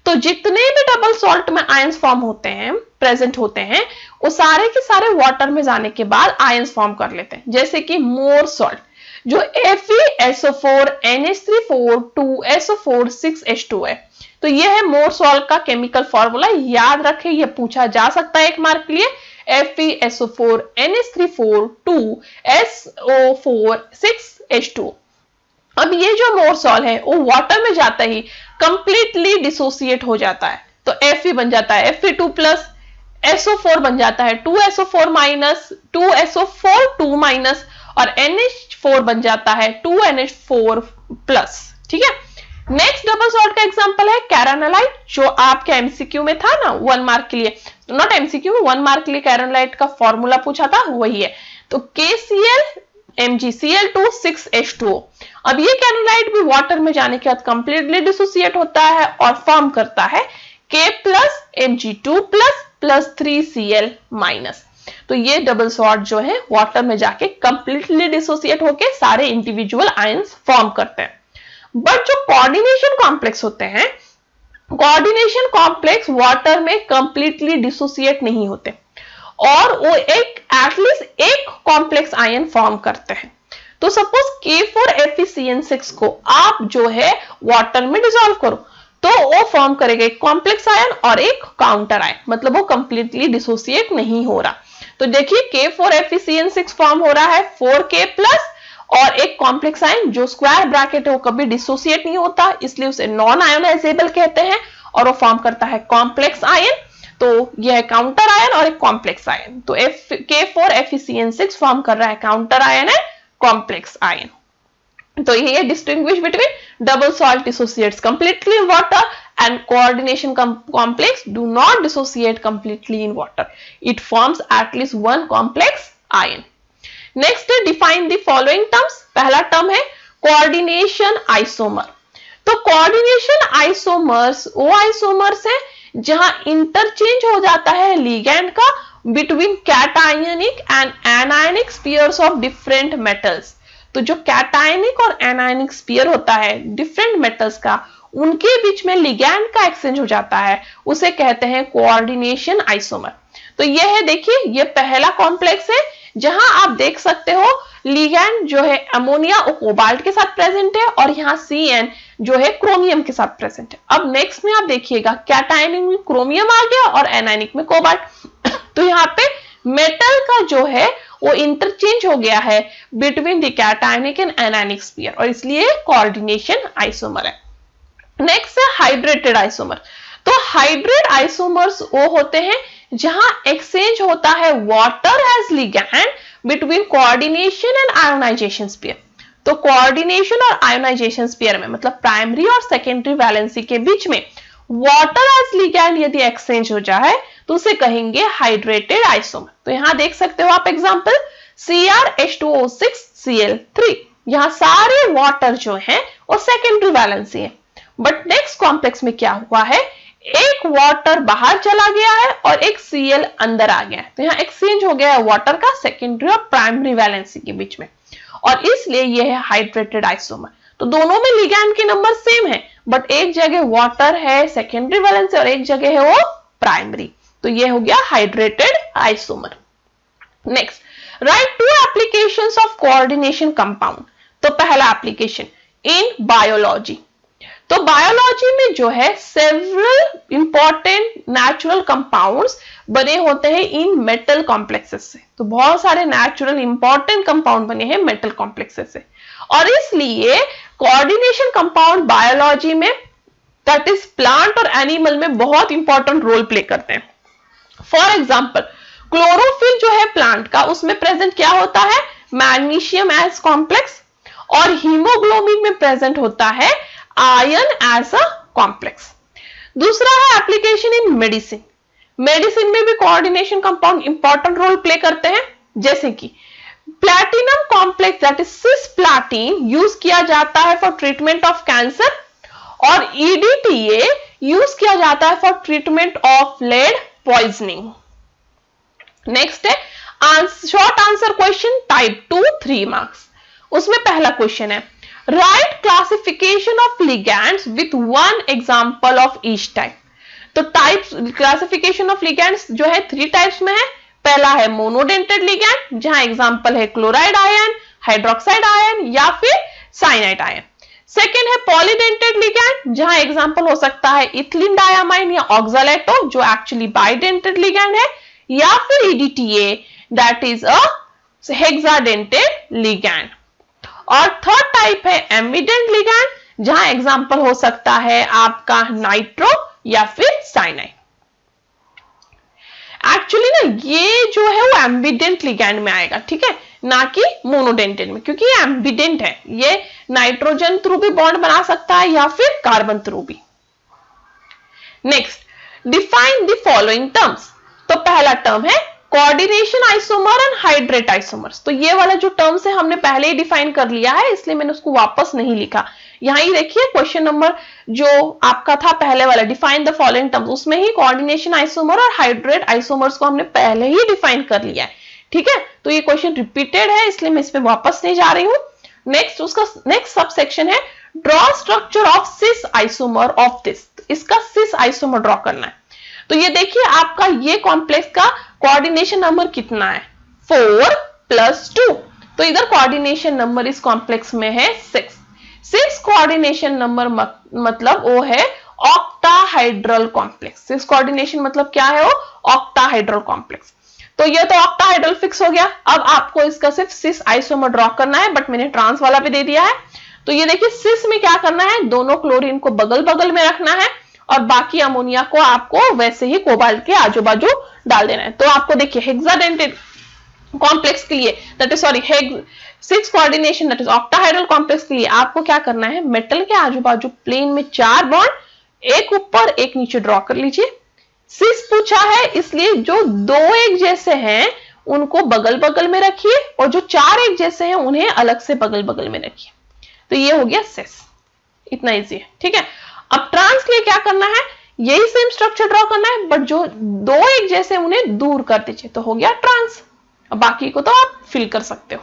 तो जितने भी डबल सॉल्ट में आयंस फॉर्म होते हैं, प्रेजेंट होते हैं, वो सारे के सारे वाटर में जाने के बाद आयंस फॉर्म कर लेते हैं। जैसे कि मोर सॉल्ट जो FeSO4 NH3 2SO4 6H2 है, तो ये है मोर सॉल्ट का केमिकल फॉर्मूला। याद रखें, ये पूछा जा सकता है 1 मार्क के लिए। FeSO4 NH3 2SO4 6H2। अब ये जो मोर सॉल्ट है वो वाटर में जाता ही कंप्लीटली डिसोसिएट हो जाता है, तो Fe बन जाता है Fe2 प्लस, SO4 बन जाता है 2SO4 माइनस, 2SO4 2 माइनस, और NH4 बन जाता है 2NH4 प्लस। ठीक है, नेक्स्ट डबल सॉल्ट का एग्जांपल है कैरानालाइट, जो आपके एमसीक्यू में था ना 1 मार्क के लिए, नॉट एमसीक्यू, 1 मार्क के लिए कैरानालाइट का फॉर्मूला पूछा था, वही है। तो KCl MgCl2 6H2O। अब ये कैरानालाइट भी वाटर में जाने के बाद कंप्लीटली डिसोसिएट होता है और फॉर्म करता है K plus Mg2 plus plus 3Cl minus. तो ये डबल सॉल्ट जो है वाटर में जाके कंप्लीटली डिसोसिएट होके सारे इंडिविजुअल आयंस फॉर्म करते हैं। बट जो कोऑर्डिनेशन कॉम्प्लेक्स होते हैं, कोऑर्डिनेशन कॉम्प्लेक्स वाटर में कंप्लीटली डिसोसिएट नहीं होते और वो एटलीस्ट एक कॉम्प्लेक्स आयन फॉर्म करते हैं। तो सपोज K4FeCN6 को आप जो है वाटर में डिसॉल्व करो तो वो फॉर्म करेगा एक कॉम्प्लेक्स आयन और एक काउंटर आयन, मतलब वो कंप्लीटली डिसोसिएट नहीं हो रहा। तो देखिए K4FeCN6 फॉर्म हो रहा है 4K प्लस और एक कॉम्प्लेक्स आयन जो स्क्वायर ब्रैकेट है वो कभी डिसोसिएट नहीं होता, इसलिए उसे नॉन आयोनाइजेबल कहते हैं, और वो फॉर्म करता है कॉम्प्लेक्स आयन। तो यह है काउंटर आयन और एक कॉम्प्लेक्स आयन। तो K4FeCN6 फॉर्म कर रहा है काउंटर आयन है कॉम्प्लेक्स आयन। तो ये distinguish between double salt dissociates completely in water and coordination complex do not dissociate completely in water. It forms at least one complex ion. Next, define the following terms. पहला term है coordination isomer. तो coordination isomers वो isomers है जहां interchange हो जाता है ligand का between cationic and anionic pairs of different metals. तो जो cationic और anionic pair होता है different metals का, उनके बीच में लिगैंड का एक्सचेंज हो जाता है, उसे कहते हैं कोऑर्डिनेशन आइसोमर। तो ये है, देखिए ये पहला कॉम्प्लेक्स है जहां आप देख सकते हो लिगैंड जो है अमोनिया और कोबाल्ट के साथ प्रेजेंट है और यहाँ CN जो है क्रोमियम के साथ प्रेजेंट है। अब नेक्स्ट में आप देखिएगा कैटायनिक में क्रोमियम आ गया और एनायनिक में कोबाल्ट। तो यहाँ पे मेटल का जो है वो इंटरचेंज हो गया है between the cationic and anionic sphere और इसलिए कोऑर्डिनेशन आइसोमर है। नेक्स्ट है हाइड्रेटेड आइसोमर। तो हाइड्रेट आइसोमर्स वो होते हैं जहां एक्सचेंज होता है water as ligand between coordination and ionization sphere. तो कोऑर्डिनेशन और आयोनाइजेशन स्फीयर में मतलब प्राइमरी और सेकेंडरी वैलेंसी के बीच में वाटर एज लिगैंड यदि एक्सचेंज हो जाए तो उसे कहेंगे हाइड्रेटेड आइसोमर। तो यहां देख सकते हो आप एग्जांपल CrH2O6Cl3, यहां सारे वाटर जो है वो सेकेंडरी वैलेंसी है। बट नेक्स्ट कॉम्प्लेक्स में क्या हुआ है, एक वाटर बाहर चला गया है और एक Cl अंदर आ गया है, तो यहाँ एक्सचेंज हो गया है वाटर का सेकेंडरी और प्राइमरी वैलेंसी के बीच में, और इसलिए ये है हाइड्रेटेड आइसोमर। तो दोनों में लिगैंड के नंबर सेम है, बट एक जगह वाटर है सेकेंडरी वैलेंसी और एक जगह है वो प्राइमरी, तो ये हो गया hydrated isomer. Next, right 2 applications of coordination compound. तो पहला एप्लीकेशन इन बायोलॉजी, तो बायोलॉजी में जो है सेवरल इंपॉर्टेंट नेचुरल कंपाउंड्स बने होते हैं इन मेटल कॉम्प्लेक्सेस से, तो बहुत सारे नेचुरल इंपॉर्टेंट कंपाउंड बने हैं मेटल कॉम्प्लेक्सेस से, और इसलिए कोऑर्डिनेशन कंपाउंड बायोलॉजी में दैट इज प्लांट और एनिमल में बहुत इंपॉर्टेंट रोल प्ले करते हैं। फॉर एग्जाम्पल क्लोरोफिल जो है प्लांट का, उसमें प्रेजेंट क्या होता है, मैग्नीशियम एज कॉम्प्लेक्स, और हीमोग्लोबिन में प्रेजेंट होता है आयरन एज अ कॉम्प्लेक्स। दूसरा है एप्लीकेशन इन मेडिसिन, मेडिसिन में भी coordination compound important role play करते हैं, जैसे कि platinum complex that is cisplatin use किया जाता है फॉर ट्रीटमेंट ऑफ कैंसर, और EDTA यूज किया जाता है for treatment of lead poisoning. Next है short answer question type 2 3 marks. उसमें पहला क्वेश्चन है write classification of ligands with 1 example of each type. तो टाइप्स क्लासिफिकेशन ऑफ लिगैंड्स जो है 3 टाइप्स में है। पहला है मोनोडेंटेड लिगैंड, जहां एग्जांपल है क्लोराइड आयन, हाइड्रोक्साइड आयन या फिर साइनाइड आयन। सेकेंड है पॉलीडेंटेड लिगैंड, जहां एग्जांपल हो सकता है इथिलीन डायमाइन या ऑक्सालेटो जो एक्चुअली बाइडेंटेड लिगैंड है, या फिर EDTA that is a hexadentate ligand. और थर्ड टाइप है एम्बिडेंट लिगैंड, जहां एग्जांपल हो सकता है आपका नाइट्रो या फिर साइनाइड। एक्चुअली ना ये जो है वो एम्बिडेंट लिगैंड में आएगा, ठीक है, ना कि मोनोडेंटेड में, क्योंकि ये एम्बिडेंट है, ये नाइट्रोजन थ्रू भी बॉन्ड बना सकता है या फिर कार्बन थ्रू भी। Next, define the following terms. तो पहला टर्म है coordination isomer and hydrate isomers. तो ये वाला जो टर्म्स है हमने पहले ही डिफाइन कर लिया है, इसलिए मैंने उसको वापस नहीं लिखा। यहां ही देखिए क्वेश्चन नंबर जो आपका था पहले वाला, डिफाइन द फॉलोइंग टर्म्स, उसमें ही कोऑर्डिनेशन आइसोमर और हाइड्रेट आइसोमर्स को हमने पहले ही डिफाइन कर लिया है, ठीक है। तो ये क्वेश्चन रिपीटेड है, इसलिए मैं इसमें वापस नहीं जा रही हूं। नेक्स्ट, उसका नेक्स्ट सब सेक्शन है draw structure of cis isomer of this. इसका सिस आइसोमर ड्रॉ करना है। तो ये देखिए आपका ये कॉम्प्लेक्स का कोऑर्डिनेशन नंबर कितना है, 4 + 2। तो इधर कोऑर्डिनेशन नंबर इस कॉम्प्लेक्स में है 6। 6 कोऑर्डिनेशन नंबर मतलब वो है ऑक्टाहाइड्रल कॉम्प्लेक्स। 6 कोऑर्डिनेशन मतलब क्या है, वो ऑक्टाहाइड्रल कॉम्प्लेक्स। तो ये तो ऑक्टाहाइड्रल फिक्स हो गया। अब आपको इसका सिर्फ सिस आइसोमर ड्रॉ करना है, बट मैंने ट्रांस वाला भी दे दिया है। तो ये देखिए सिस में क्या करना है, दोनों क्लोरीन को बगल बगल में रखना है और बाकी अमोनिया को आपको वैसे ही कोबाल्ट के आजू बाजू डाल देना है। तो आपको देखिए हेक्साडेंटेड कॉम्प्लेक्स के लिए that is sorry 6 coordination that is octahedral complex के लिए आपको क्या करना है, मेटल के आजू बाजू प्लेन में 4 बॉन्ड, एक ऊपर एक नीचे ड्रॉ कर लीजिए। सिस पूछा है इसलिए जो 2 एक जैसे हैं उनको बगल बगल में रखिए और जो 4 एक जैसे हैं उन्हें अलग से बगल बगल में रखिए। तो ये हो गया सिस, इतना इजी है, ठीक है। अब ट्रांस के लिए क्या करना है, यही सेम स्ट्रक्चर ड्रॉ करना है, बट जो 2 एक जैसे उन्हें दूर कर दीजिए, तो हो गया ट्रांस। अब बाकी को तो आप फिल कर सकते हो।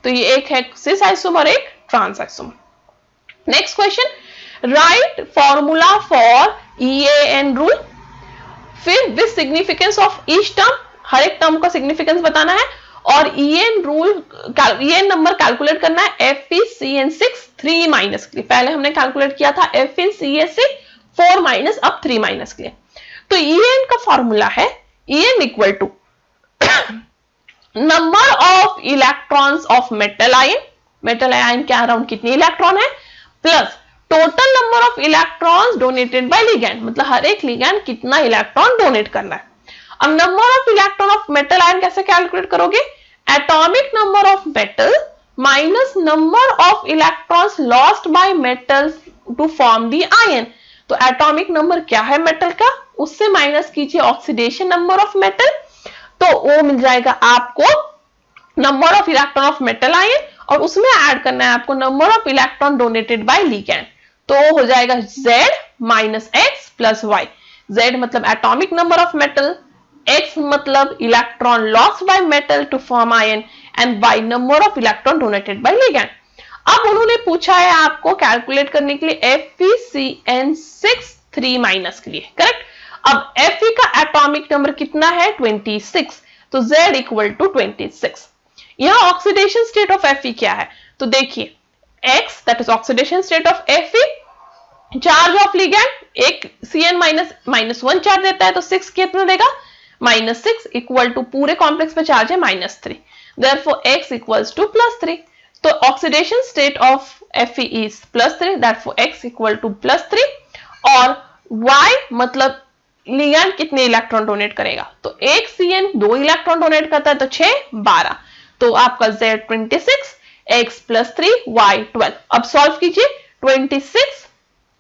तो ये एक है सिस आइसोमर, एक trans isomer. Next question, write formula for EAN rule. फिर with significance of each term, हर एक टर्म का सिग्निफिकेंस बताना है और EAN rule EAN number calculate करना है FeCN6 3 माइनस के लिए। पहले हमने कैलकुलेट किया था FeCN6 4 माइनस, अब 3 माइनस के लिए। तो EAN का फॉर्मूला है EN equal to number of electrons of metal ion, metal ion के अराउंड कितने इलेक्ट्रॉन है, plus total number of electrons donated by ligand, मतलब हर एक लिगैंड कितना इलेक्ट्रॉन डोनेट करना है। अब number of electron of metal ion कैसे कैलकुलेट करोगे, atomic number of metal minus number of electrons lost by metal to form the ion. तो एटॉमिक नंबर क्या है मेटल का, उससे माइनस कीजिए ऑक्सीडेशन नंबर ऑफ मेटल, तो वो मिल जाएगा आपको number of electron of metal ion, और उसमें ऐड करना है आपको number of electron donated by ligand. तो हो जाएगा Z - X + Y। Z मतलब atomic number of metal, X मतलब electron lost by metal to form ion and Y number of electron donated by ligand. अब उन्होंने पूछा है आपको कैलकुलेट करने के लिए FeCN6 3- के लिए, करेक्ट। अब Fe का एटॉमिक नंबर कितना है 26, तो Z इक्वल टू 26। यहां ऑक्सीडेशन स्टेट ऑफ Fe क्या है, तो देखिए X that is oxidation state of Fe, charge of ligand एक Cn -1 चार्ज देता है तो 6 कितना देगा -6 इक्वल टू पूरे कॉम्प्लेक्स पे चार्ज है -3, देयरफॉर X इक्वल्स टू +3। तो oxidation state of Fe is +3, therefore X equal to +3। और Y मतलब लिगैंड कितने इलेक्ट्रॉन डोनेट करेगा, तो एक Cn 2 इलेक्ट्रॉन डोनेट करता है तो 6 12, तो आपका Z 26, X +3, Y 12। अब सॉल्व कीजिए, 26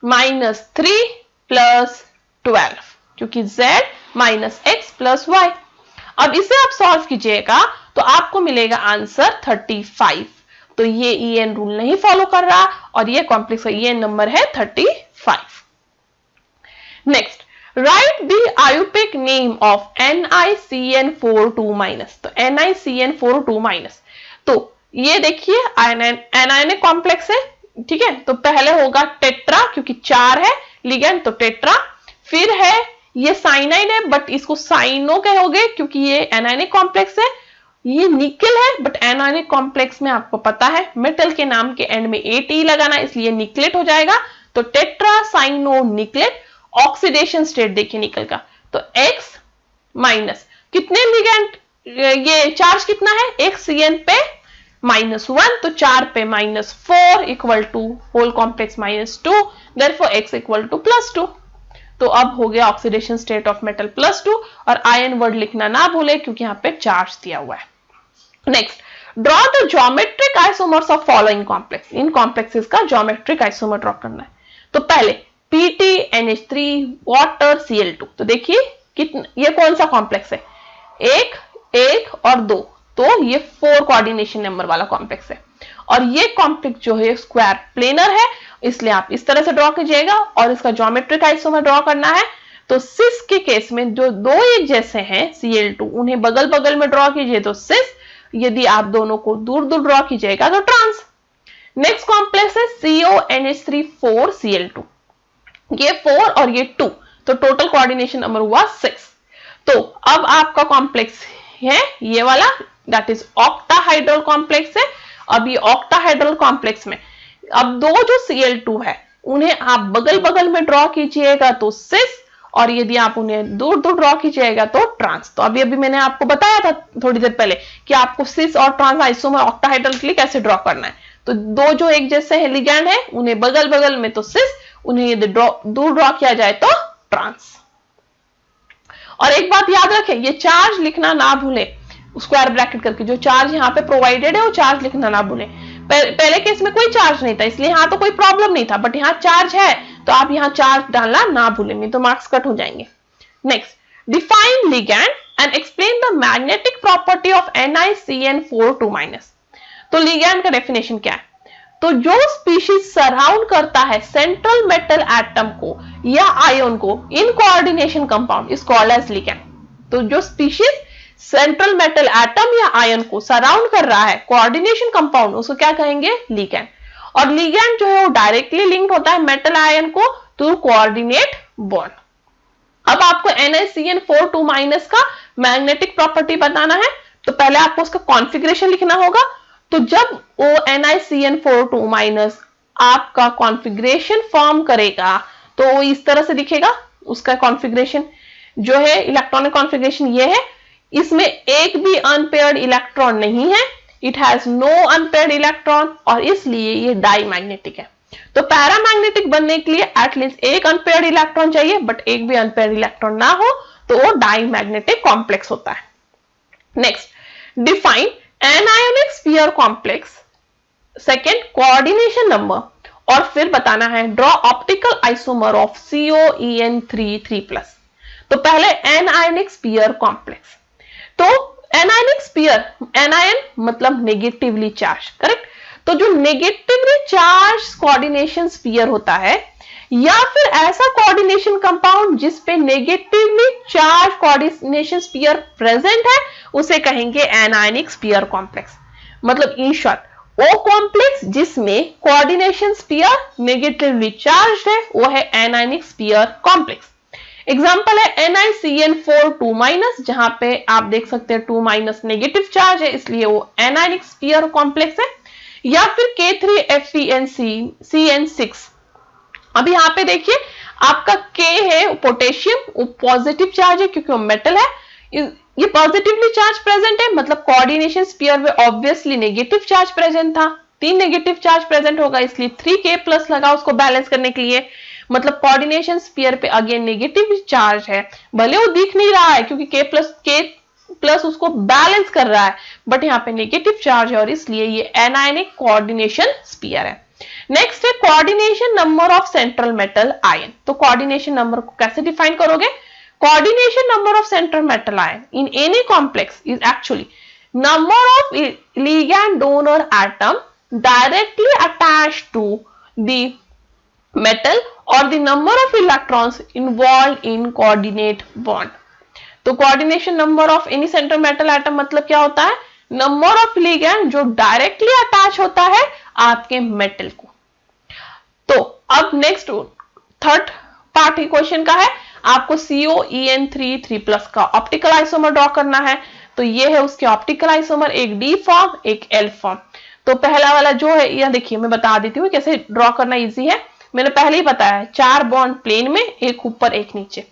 -3 + 12, क्योंकि Z -X + Y। अब इसे आप सॉल्व कीजिएगा तो आपको मिलेगा आंसर 35। तो ये EN रूल नहीं फॉलो कर रहा और ये कॉम्प्लेक्स का EN नंबर है 35। Next, write the IUPAC name of NiCN4 2-। तो NiCN4 2-, तो ये देखिए एनायनिक कॉम्प्लेक्स है, ठीक है। तो पहले होगा टेट्रा, क्योंकि 4 है लिगैंड तो टेट्रा। फिर है ये साइनाइड है बट इसको साइनो कहोगे क्योंकि ये एनायनिक कॉम्प्लेक्स है। ये निकल है बट एनायनिक कॉम्प्लेक्स में आपको पता है मेटल के नाम के एंड में AT लगाना, इसलिए निकलेट हो जाएगा। तो tetracyanonickelate. Oxidation state देखिए निकल का, तो X माइनस कितने लिगैंड, ये चार्ज कितना है एक Cn पे -1, तो 4 पे -4 equal to whole complex -2, therefore X equal to +2। तो अब हो गया ऑक्सीडेशन स्टेट ऑफ मेटल +2। और आयन वर्ड लिखना ना भूले क्योंकि यहाँ पे चार्ज दिया हुआ है। Next, draw the geometric isomers of following complex. In complexes का ज्योमेट्रिक आइसोमर ड्रॉ करना है। तो पहले PT NH3 वाटर Cl2। तो देखिए कितना, ये कौन सा कॉम्प्लेक्स है, 1 1 और 2, तो ये 4 कोऑर्डिनेशन नंबर वाला कॉम्प्लेक्स है। और ये कॉम्प्लेक्स जो है स्क्वायर प्लेनर है, इसलिए आप इस तरह से ड्रॉ कीजिएगा और इसका ज्योमेट्रिक आइसोमर ड्रॉ करना है। तो सिस के केस में जो दो एक जैसे हैं Cl2, उन्हें बगल बगल में ड्रॉ कीजिए तो सिस, यदि आप दोनों को दूर दूर ड्रॉ कीजिएगा तो ट्रांस। नेक्स्ट कॉम्प्लेक्स है CONH3 4 Cl2, ये 4 और ये 2, तो टोटल कोऑर्डिनेशन नंबर हुआ 6। तो अब आपका कॉम्प्लेक्स है ये वाला, दैट इज ऑक्टाहाइड्रल कॉम्प्लेक्स है। अब ये ऑक्टाहाइड्रल कॉम्प्लेक्स में अब दो जो Cl2 है उन्हें आप बगल बगल में ड्रॉ कीजिएगा तो सिस, और यदि आप उन्हें दूर दूर ड्रॉ कीजिएगा तो ट्रांस। तो अभी मैंने आपको बताया था थोड़ी देर पहले कि आपको सिस और ट्रांस आइसोमर ऑक्टाहाइड्रल के लिए कैसे ड्रॉ करना है। तो दो जो एक जैसे हैं लिगैंड है उन्हें बगल बगल में तो सिस, उन्हें यदि दूर ड्रॉ किया जाए तो ट्रांस। और एक बात याद रखें, ये चार्ज लिखना ना भूले स्क्वायर ब्रैकेट करके, जो चार्ज यहाँ पे प्रोवाइडेड है वो चार्ज लिखना ना भूले। पहले केस में कोई चार्ज नहीं था इसलिए यहाँ तो कोई प्रॉब्लम नहीं था, बट यहाँ चार्ज है तो आप यहाँ चार्ज डालना ना भूलें, नहीं तो मार्क्स कट हो जाएंगे। Next, define ligand and explain the magnetic property of NiCN4 2-। तो लिगैंड का डेफिनेशन क्या है, तो जो स्पीशीज सराउंड करता है सेंट्रल मेटल एटम को या आयन को in coordination compound is called as ligand. तो जो स्पीशीज सेंट्रल मेटल एटम या आयन को सराउंड कर रहा है कोऑर्डिनेशन कंपाउंड, उसको क्या कहेंगे, लिगैंड। और लिगैंड जो है वो डायरेक्टली लिंक्ड होता है मेटल आयन को थ्रू कोऑर्डिनेट बॉन्ड। अब आपको NiCN4 2- का मैग्नेटिक प्रॉपर्टी बताना है, तो पहले आपको उसका कॉन्फ़िगरेशन लिखना होगा। तो जब वो NiCN4 2- आपका कॉन्फ़िगरेशन फॉर्म करेगा तो वो इस तरह से दिखेगा। उसका कॉन्फ़िगरेशन जो है इलेक्ट्रॉनिक कॉन्फ़िगरेशन ये है, इसमें एक भी अनपेयर्ड इलेक्ट्रॉन नहीं है, it has no unpaired electron, और इसलिए ये डाईमैग्नेटिक है। तो पैरामैग्नेटिक बनने के लिए एटलीस्ट एक अनपेयर्ड इलेक्ट्रॉन चाहिए, बट एक भी अनपेयर्ड इलेक्ट्रॉन ना हो तो वो डाईमैग्नेटिक कॉम्प्लेक्स होता है। Next, define anionic sphere complex, second coordination number, और फिर बताना है draw optical isomer of COEN3 3+। तो पहले एनायोनिक स्फीयर कॉम्प्लेक्स, तो एनायनिक स्फीयर, एनायन मतलब नेगेटिवली चार्ज, करेक्ट। तो जो नेगेटिवली चार्ज कोऑर्डिनेशन स्फीयर होता है या फिर ऐसा कोऑर्डिनेशन कंपाउंड जिस पे negatively charge coordination sphere present है उसे कहेंगे एनायनिक स्फीयर कॉम्प्लेक्स। मतलब इन शॉर्ट ओ कॉम्प्लेक्स जिसमें कोऑर्डिनेशन स्फीयर नेगेटिवली चार्ज है वो है एनायनिक स्फीयर कॉम्प्लेक्स। एग्जांपल है NiCN4 2- जहां पे आप देख सकते हैं 2- नेगेटिव चार्ज है इसलिए वो एनायनिक स्फीयर कॉम्प्लेक्स है। या फिर K3FeNCN6। अब यहाँ पे देखिए आपका K है पोटेशियम, वो पॉजिटिव चार्ज है क्योंकि वो मेटल है, ये पॉजिटिवली चार्ज प्रेजेंट है, मतलब कोऑर्डिनेशन स्फीयर में ऑब्वियसली नेगेटिव चार्ज प्रेजेंट था, 3 नेगेटिव चार्ज प्रेजेंट होगा इसलिए 3K+ लगा उसको बैलेंस करने के लिए। मतलब कोऑर्डिनेशन स्फीयर पे अगेन नेगेटिव चार्ज है, भले वो दिख नहीं रहा है क्योंकि K+ उसको बैलेंस कर रहा है, बट यहाँ पे नेगेटिव चार्ज है और इसलिए ये एनायनिक कोऑर्डिनेशन स्फीयर है। नेक्स्ट है coordination number of central metal ion. तो कोऑर्डिनेशन नंबर को कैसे डिफाइन करोगे? Coordination number of central metal ion in any complex is actually number of ligand donor atom directly attached to the metal or the number of electrons involved in coordinate bond। तो coordination number of any central metal atom मतलब क्या होता है? Number of ligand जो directly attach होता है आपके metal को। तो अब नेक्स्ट थर्ड पार्ट क्वेश्चन का है, आपको COEN3 3+ का ऑप्टिकल आइसोमर ड्रॉ करना है। तो ये है उसके ऑप्टिकल आइसोमर, एक D फॉर्म एक L फॉर्म। तो पहला वाला जो है यह देखिए मैं बता देती हूँ कैसे ड्रॉ करना इजी है, मैंने पहले ही बताया 4 बॉन्ड प्लेन में, एक ऊपर एक नीचे।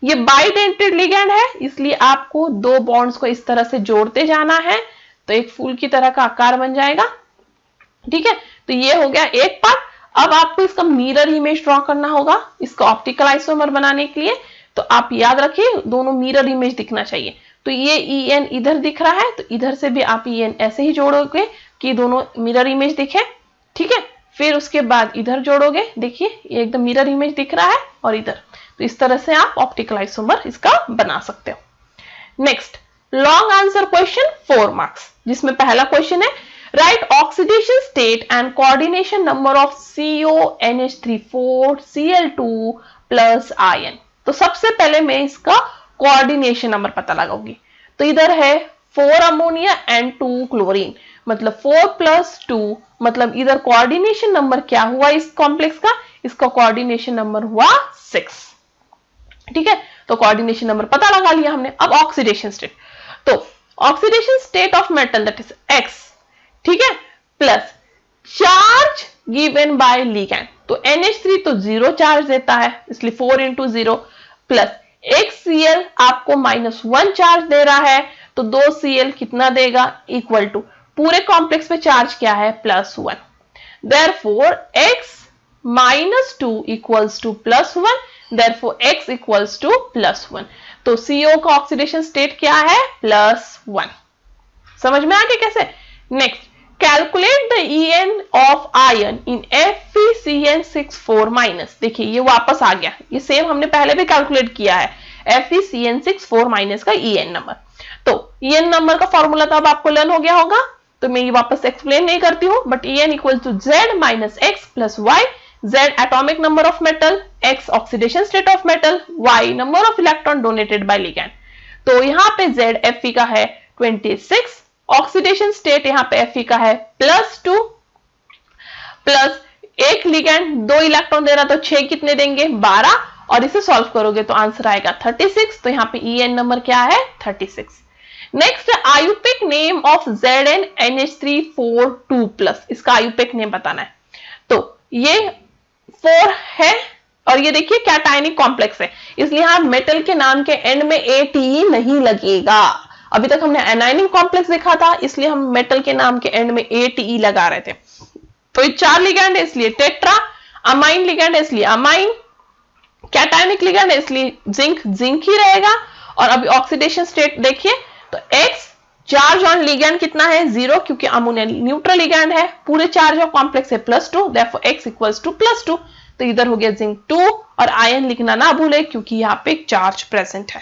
ये बाइडेंटेड लिगैंड है इसलिए आपको 2 बॉन्ड्स को इस तरह से जोड़ते जाना है तो एक फूल की तरह का आकार बन जाएगा। ठीक है, तो ये हो गया एक पार्ट। अब आपको इसका मिरर इमेज ड्रॉ करना होगा इसका ऑप्टिकल आइसोमर बनाने के लिए। तो आप याद रखिए दोनों मिरर इमेज दिखना चाहिए। तो ये EN इधर दिख रहा है तो इधर से भी आप EN ऐसे ही जोड़ोगे कि दोनों मिरर इमेज दिखे। ठीक है, फिर उसके बाद इधर जोड़ोगे, देखिए ये एकदम मिरर इमेज दिख रहा है और इधर, तो इस तरह से आप ऑप्टिकल आइसोमर इसका बना सकते हो। Next long answer question 4 marks, जिसमें पहला क्वेश्चन है right oxidation state and coordination number of CONH34Cl2+ ion. तो सबसे पहले मैं इसका कोऑर्डिनेशन नंबर पता लगाऊंगी। तो इधर है 4 अमोनिया एंड 2 क्लोरीन, मतलब 4+2, मतलब इधर कोऑर्डिनेशन नंबर क्या हुआ इस कॉम्प्लेक्स का? इसका कोऑर्डिनेशन नंबर हुआ 6। ठीक है, तो कोऑर्डिनेशन नंबर पता लगा लिया हमने। अब ऑक्सीडेशन स्टेट, तो oxidation state of metal that is X, ठीक है, plus charge given by ligand. तो NH3 तो 0 चार्ज देता है इसलिए 4 × 0 प्लस एक Cl आपको -1 चार्ज दे रहा है तो 2 Cl कितना देगा? इक्वल टू पूरे कॉम्प्लेक्स पे चार्ज क्या है? +1। Therefore X -2 equals to +1, therefore X equals to +1। तो CO का ऑक्सीडेशन स्टेट क्या है? +1। समझ में आ गया कैसे? Next calculate the EN of ion in FeCN64-। देखिए ये वापस आ गया, ये सेम हमने पहले भी कैलकुलेट किया है FeCN64- का EN नंबर। तो EN नंबर का फॉर्मूला तो अब आपको लर्न हो गया होगा, तो मैं ये वापस एक्सप्लेन नहीं करती हूँ, but EN equal to Z - X + Y। Z atomic number of metal, X oxidation state of metal, Y number of electron donated by ligand. तो यहाँ पे Z Fe का है 26, ऑक्सीडेशन स्टेट यहाँ पे Fe का है +2, प्लस एक लिगैंड 2 इलेक्ट्रॉन दे रहा तो 6 कितने देंगे? 12, और इसे सॉल्व करोगे तो आंसर आएगा 36। तो यहाँ पे EN नंबर क्या है? 36। नेक्स्ट आयुपिक नेम ऑफ ZnNH342+, इसका आयुपिक नेम बताना है। तो ये 4 है और ये देखिए कैटायनिक कॉम्प्लेक्स है इसलिए यहाँ मेटल के नाम के एंड में ATE नहीं लगेगा। अभी तक हमने एनायनिक कॉम्प्लेक्स देखा था इसलिए हम मेटल के नाम के एंड में ATE लगा रहे थे। तो ये 4 लिगैंड है इसलिए टेट्रा, अमाइन लिगैंड है इसलिए अमाइन, कैटायनिक लिगैंड है इसलिए जिंक ही रहेगा। और अभी ऑक्सीडेशन स्टेट देखिए तो X चार्ज ऑन लिगैंड कितना है? 0, क्योंकि अमोनिया न्यूट्रल लिगैंड है, पूरे चार्ज ऑफ कॉम्प्लेक्स है +2, therefore X इक्वल्स टू +2। तो इधर हो गया जिंक 2 और आयन लिखना ना भूले क्योंकि यहाँ पे एक चार्ज प्रेजेंट है।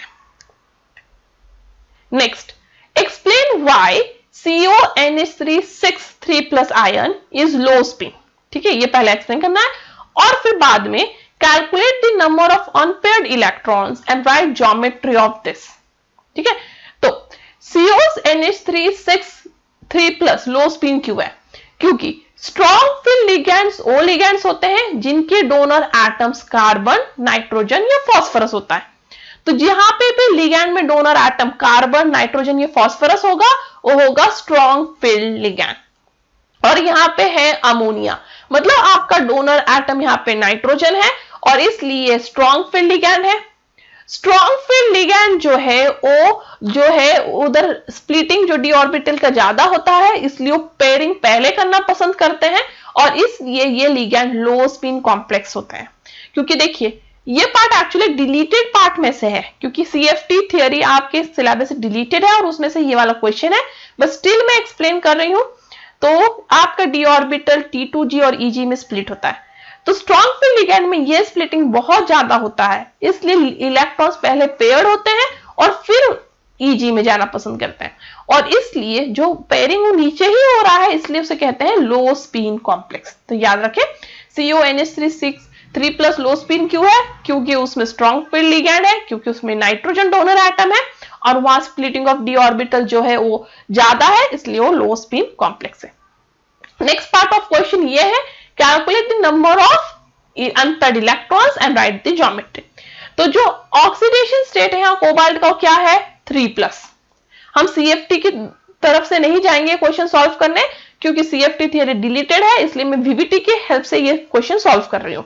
Next explain why CONH3 6 3+ ion is low spin. ठीक है, ये पहले एक्सप्लेन करना है और फिर बाद में calculate the number of unpaired electrons and right geometry of this. ठीक है, तो CONH3 6 3+ लो स्पिन क्यों है? क्योंकि स्ट्रॉन्ग फील्ड लिगेंड्स वो लिगेंड्स होते हैं जिनके डोनर एटम्स कार्बन, नाइट्रोजन या फास्फोरस होता है। तो जहां पे भी लिगेंड में डोनर एटम कार्बन, नाइट्रोजन या फास्फोरस होगा वो होगा स्ट्रॉन्ग फील्ड लिगेंड। और यहाँ पे है अमोनिया, मतलब आपका डोनर एटम यहाँ पे नाइट्रोजन है और इसलिए स्ट्रॉन्ग फील्ड लिगेंड है। स्ट्रॉन्ग फील्ड लिगेंड जो है वो जो है उधर स्प्लिटिंग जो डी ऑर्बिटल का ज्यादा होता है, इसलिए वो पेयरिंग पहले करना पसंद करते हैं और इसलिए ये लिगेंड लो स्पिन कॉम्प्लेक्स होते हैं। क्योंकि देखिए ये पार्ट एक्चुअली डिलीटेड पार्ट में से है, क्योंकि CFT थ्योरी आपके सिलेबस से डिलीटेड है और उसमें से ये वाला क्वेश्चन है, बट स्टिल मैं एक्सप्लेन कर रही हूं। तो आपका डी ऑर्बिटल T2G और EG में स्प्लिट होता है। तो स्ट्रॉन्ग फील्ड लिगेंड में ये स्प्लिटिंग बहुत ज्यादा होता है, इसलिए इलेक्ट्रॉन्स पहले पेयर्ड होते हैं और फिर EG में जाना पसंद करते हैं और इसलिए जो पेयरिंग नीचे ही हो रहा है इसलिए उसे कहते हैं लो स्पिन कॉम्प्लेक्स। तो याद रखें CONH3 6 3+ लो स्पिन क्यों है? क्योंकि उसमें स्ट्रॉन्ग फील्ड लिगेंड है, क्योंकि उसमें नाइट्रोजन डोनर एटम है और वहां स्प्लिटिंग ऑफ डी ऑर्बिटल जो है वो ज्यादा है, इसलिए वो लो स्पिन कॉम्प्लेक्स है। नेक्स्ट पार्ट ऑफ क्वेश्चन ये है, calculate the number of unpaired electrons and right the geometry. तो जो ऑक्सीडेशन स्टेट है यहाँ कोबाल्ट का क्या है? 3+। हम CFT की तरफ से नहीं जाएंगे क्वेश्चन सॉल्व करने, क्योंकि CFT थ्योरी डिलीटेड है, इसलिए मैं VBT की हेल्प से ये क्वेश्चन सॉल्व कर रही हूँ।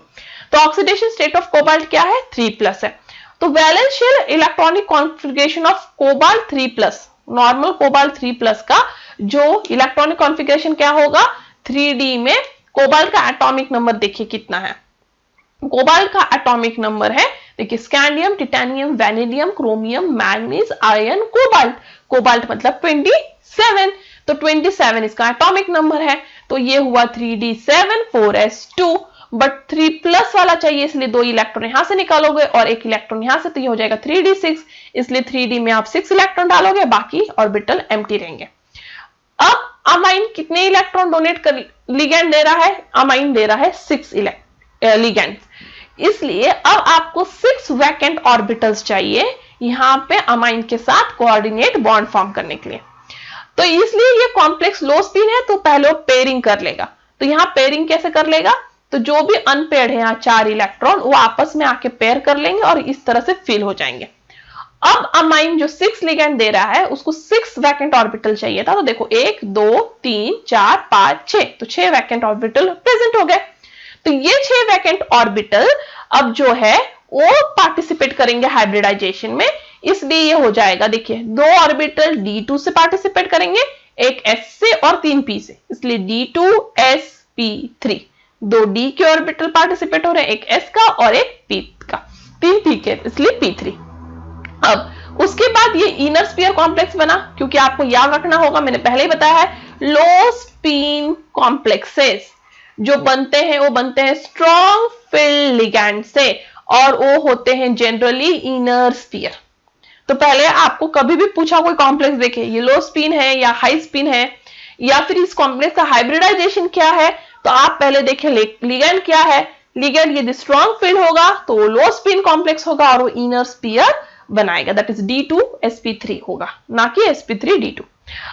तो ऑक्सीडेशन स्टेट ऑफ कोबाल्ट क्या है? 3+ है। तो valence shell electronic configuration of cobalt 3+, normal cobalt 3+ का जो इलेक्ट्रॉनिक कॉन्फ़िगरेशन क्या होगा? 3D में कोबाल्ट का एटॉमिक नंबर देखिए कितना है। कोबाल्ट का एटॉमिक नंबर है, देखिए scandium, titanium, vanadium, chromium, manganese, iron, cobalt. Cobalt मतलब 27, तो 27 इसका एटॉमिक नंबर है। तो ये हुआ 3D7 4s2, बट 3+ वाला चाहिए, इसलिए 2 इलेक्ट्रॉन यहां से निकालोगे और 1 इलेक्ट्रॉन यहां से, तो ये हो जाएगा 3D6, इसलिए 3D में आप 6 इलेक्ट्रॉन डालोगे, बाकी ऑर्बिटल एम्प्टी रहेंगे। अब अमाइन कितने इलेक्ट्रॉन डोनेट कर लिगेंड दे रहा है? अमाइन दे रहा है 6 लिगेंड, इसलिए अब आपको 6 वैकेंट ऑर्बिटल्स चाहिए यहां पे अमाइन के साथ कोऑर्डिनेट बॉन्ड फॉर्म करने के लिए। तो इसलिए ये कॉम्प्लेक्स लो स्पिन है, तो पहले वो पेयरिंग कर लेगा। तो यहाँ पेयरिंग कैसे कर लेगा? तो जो भी अनपेयर्ड है यहाँ 4 इलेक्ट्रॉन वो आपस में आके पेयर कर लेंगे और इस तरह से फिल हो जाएंगे। अब अमाइन जो 6 लिगेंड दे रहा है उसको 6 वैकेंट ऑर्बिटल चाहिए था, तो देखो 1 2 3 4 5 6, तो 6 वैकेंट ऑर्बिटल प्रेजेंट हो गए। तो ये 6 वैकेंट ऑर्बिटल अब जो है वो पार्टिसिपेट करेंगे हाइब्रिडाइजेशन में, इसलिए ये हो जाएगा, देखिए 2 ऑर्बिटल D2 से पार्टिसिपेट करेंगे, एक S से और 3 P से, इसलिए D2sp3। 2 D के ऑर्बिटल पार्टिसिपेट हो रहे हैं, एक S का और एक P का, 3 P के, इसलिए P3। अब उसके बाद ये इनर स्फीयर कॉम्प्लेक्स बना, क्योंकि आपको याद रखना होगा, मैंने पहले ही बताया है, लो स्पिन कॉम्प्लेक्सेस जो बनते हैं वो बनते हैं स्ट्रॉन्ग फील्ड लिगेंड से और वो होते हैं जनरली इनर स्फीयर। तो पहले आपको कभी भी पूछा कोई कॉम्प्लेक्स देखे ये लो स्पिन है या हाई स्पिन है या फिर इस कॉम्प्लेक्स का हाइब्रिडाइजेशन क्या है, तो आप पहले देखें लिगेंड क्या है। लिगेंड यदि स्ट्रॉन्ग फील्ड होगा तो वो लो स्पिन कॉम्प्लेक्स होगा और वो इनर स्फीयर बनाएगा, दैट इज D2sp3 होगा, ना कि sp3d2।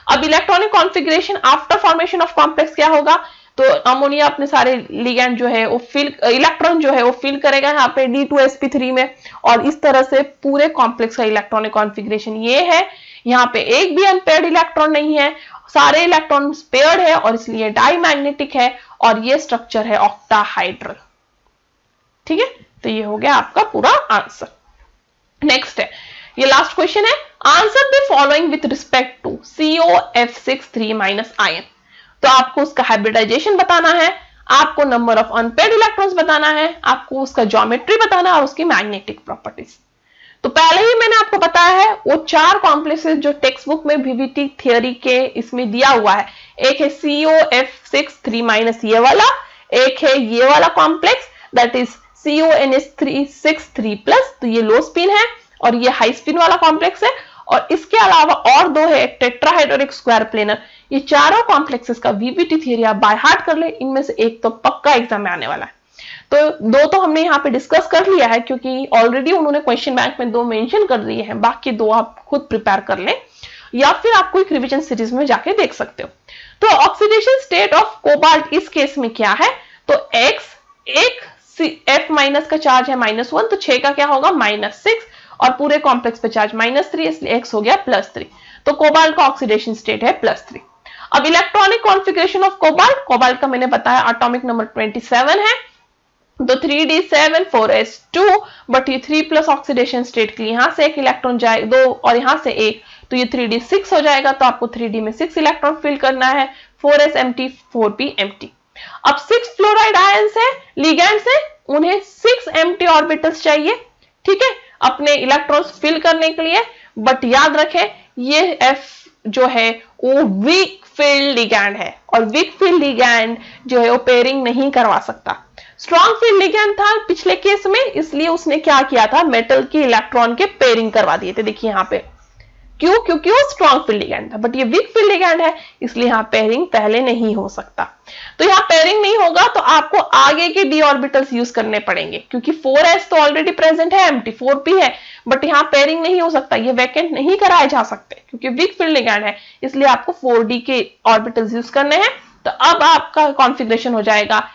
अब electronic configuration after formation of complex क्या होगा? तो अमोनिया अपने सारे लिगेंड जो है वो फिल, इलेक्ट्रॉन जो है वो फिल करेगा यहाँ पे D2sp3 में, और इस तरह से पूरे कॉम्प्लेक्स का इलेक्ट्रॉनिक कॉन्फ़िगरेशन ये है। यहाँ पे एक भी अनपेयर्ड इलेक्ट्रॉन नहीं है, सारे इलेक्ट्रॉन पेयर्ड है और इसलिए डाईमैग्नेटिक है, और ये स्ट्रक्चर है ऑक्टाहाइड्रल। ठीक है, तो ये हो गया आपका पूरा आंसर। नेक्स्ट है, ये लास्ट क्वेश्चन है, answer the following with respect to COF6 ion. तो आपको उसका हाइब्रिडाइजेशन बताना है, आपको नंबर ऑफ अनपेयर्ड इलेक्ट्रॉन्स बताना है, आपको उसका ज्योमेट्री बताना है और उसकी मैग्नेटिक प्रॉपर्टीज। तो पहले ही मैंने आपको बताया है वो 4 कॉम्प्लेक्सेस जो टेक्स्ट बुक में VBT थ्योरी के इसमें दिया हुआ है, एक है COF6 ये वाला, एक है ये वाला कॉम्प्लेक्स दैट इज CONH3 तो ये लो स्पिन है और ये हाई स्पिन वाला कॉम्प्लेक्स है, और इसके अलावा और 2 है, एक टेट्राहाइड और एक स्क्वायर प्लेनर। ये चारों कॉम्प्लेक्सेस का VBT थ्योरी आप बाय हार्ट कर ले, इनमें से एक तो पक्का एग्जाम में आने वाला है। तो दो तो हमने यहाँ पे डिस्कस कर लिया है क्योंकि ऑलरेडी उन्होंने क्वेश्चन बैंक में दो मेंशन कर दिए हैं, बाकी दो आप खुद प्रिपेयर कर लें या फिर आप कोई रिवीजन सीरीज में जाके देख सकते हो। तो ऑक्सीडेशन स्टेट ऑफ कोबाल्ट इस केस में क्या है, तो x एक F माइनस का चार्ज है -1, तो 6 का क्या होगा -6 और पूरे कॉम्प्लेक्स पे चार्ज -3, इसलिए x हो गया +3। तो कोबाल्ट का ऑक्सीडेशन स्टेट है +3। अब इलेक्ट्रॉनिक कॉन्फ़िगरेशन ऑफ कोबाल्ट का मैंने बताया एटॉमिक नंबर 27 है, तो 3d7 4s2, बट ये 3+ ऑक्सीडेशन स्टेट के लिए यहां से एक इलेक्ट्रॉन जाए 2 और यहां से एक, तो ये 3d6 हो जाएगा, तो आपको 3d में 6 इलेक्ट्रॉन फिल करना है, 4s एम्प्टी 4p एम्प्टी। अब 6 फ्लोराइड आयंस है, लिगैंड्स है, उन्हें 6 एम्प्टी ऑर्बिटल्स चाहिए, ठीक है, अपने इलेक्ट्रॉन्स फिल करने के लिए। बट याद रखें ये F जो है वो वीक फील्ड लिगैंड है और वीक फील्ड लिगैंड जो है वो पेयरिंग नहीं करवा सकता। स्ट्रॉन्ग फील्ड लिगैंड था पिछले केस में, इसलिए उसने क्या किया था, मेटल के इलेक्ट्रॉन के पेयरिंग करवा दिए थे। देखिए यहाँ पे क्यों, क्योंकि वो स्ट्रॉन्ग फील्ड लिगैंड था, बट ये वीक फील्ड लिगैंड है, इसलिए यहाँ पेयरिंग पहले नहीं हो सकता। तो यहाँ पेयरिंग नहीं होगा तो आपको आगे के d ऑर्बिटल्स यूज करने पड़ेंगे, क्योंकि 4s तो ऑलरेडी प्रेजेंट है, एम्प्टी 4p है, बट यहाँ पेयरिंग नहीं हो सकता, ये वैकेंट नहीं कराए जा सकते क्योंकि वीक फील्ड लिगैंड है, इसलिए आपको 4d के ऑर्बिटल्स यूज करने हैं। तो अब आपका कॉन्फ़िगरेशन हो जाएगा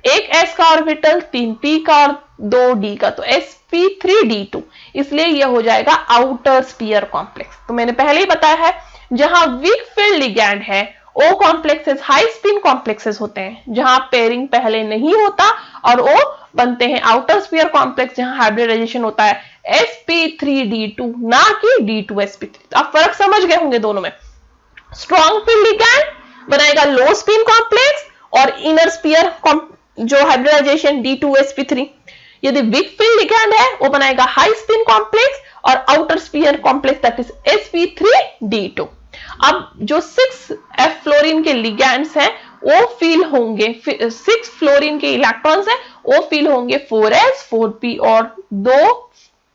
एक s का ऑर्बिटल, 3p का और 2d का, तो sp3d2, इसलिए यह हो जाएगा आउटर स्फीयर कॉम्प्लेक्स। तो मैंने पहले ही बताया है जहां वीक फील्ड लिगैंड है O complexes high spin complexes होते हैं, जहां पेयरिंग पहले नहीं होता, और O बनते हैं आउटर स्फीयर कॉम्प्लेक्स जहां हाइब्रिडाइजेशन होता है sp3d2 ना कि d2sp3। तो आप फर्क समझ गए होंगे दोनों में। स्ट्रॉन्ग फील्ड लिगैंड बनाएगा लो स्पिन कॉम्प्लेक्स और इनर स्फीयर जो हाइब्रिडाइजेशन d2sp3। यदि वीक फील्ड लिगैंड है वो बनाएगा हाई स्पिन कॉम्प्लेक्स और outer sphere complex that is sp3d2। अब जो 6f फ्लोरीन के लिगैंड्स हैं वो फील होंगे, 6 फ्लोरीन के इलेक्ट्रॉन्स हैं वो फील होंगे 4s 4p और 2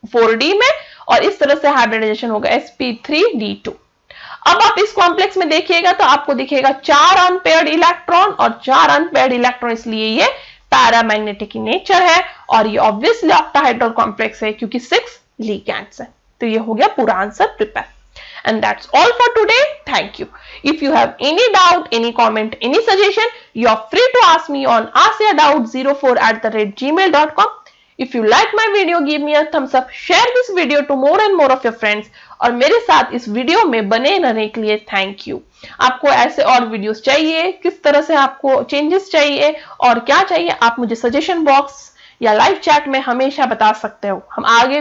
4d में, और इस तरह से हाइब्रिडाइजेशन होगा sp3d2। अब आप इस कॉम्प्लेक्स में देखिएगा तो आपको दिखेगा 4 अनपेयर्ड इलेक्ट्रॉन और 4 अनपेयर्ड इलेक्ट्रॉन, इसलिए ये पैरामैग्नेटिक इन नेचर है और ये ऑब्वियसली ऑक्टाहेड्रल कॉम्प्लेक्स है क्योंकि 6 लिगैंड्स है। तो ये हो गया पूरा answer prepare. And that's all for today. Thank you. If you have any doubt, any comment, any suggestion, you are free to ask me on askyourdoubt04@gmail.com. If you like my video, give me a thumbs up. Share this video to more and more of your friends. और मेरे साथ इस video में बने रहने के लिए thank you. आपको ऐसे और वीडियोस चाहिए, किस तरह से आपको चेंजेस चाहिए और क्या चाहिए, आप मुझे सजेशन बॉक्स या लाइव चैट में हमेशा बता सकते हो। हम आगे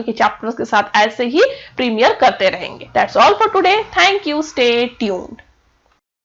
के चैप्टर्स के साथ ऐसे ही प्रीमियर करते रहेंगे। That's all for today. Thank you. Stay tuned.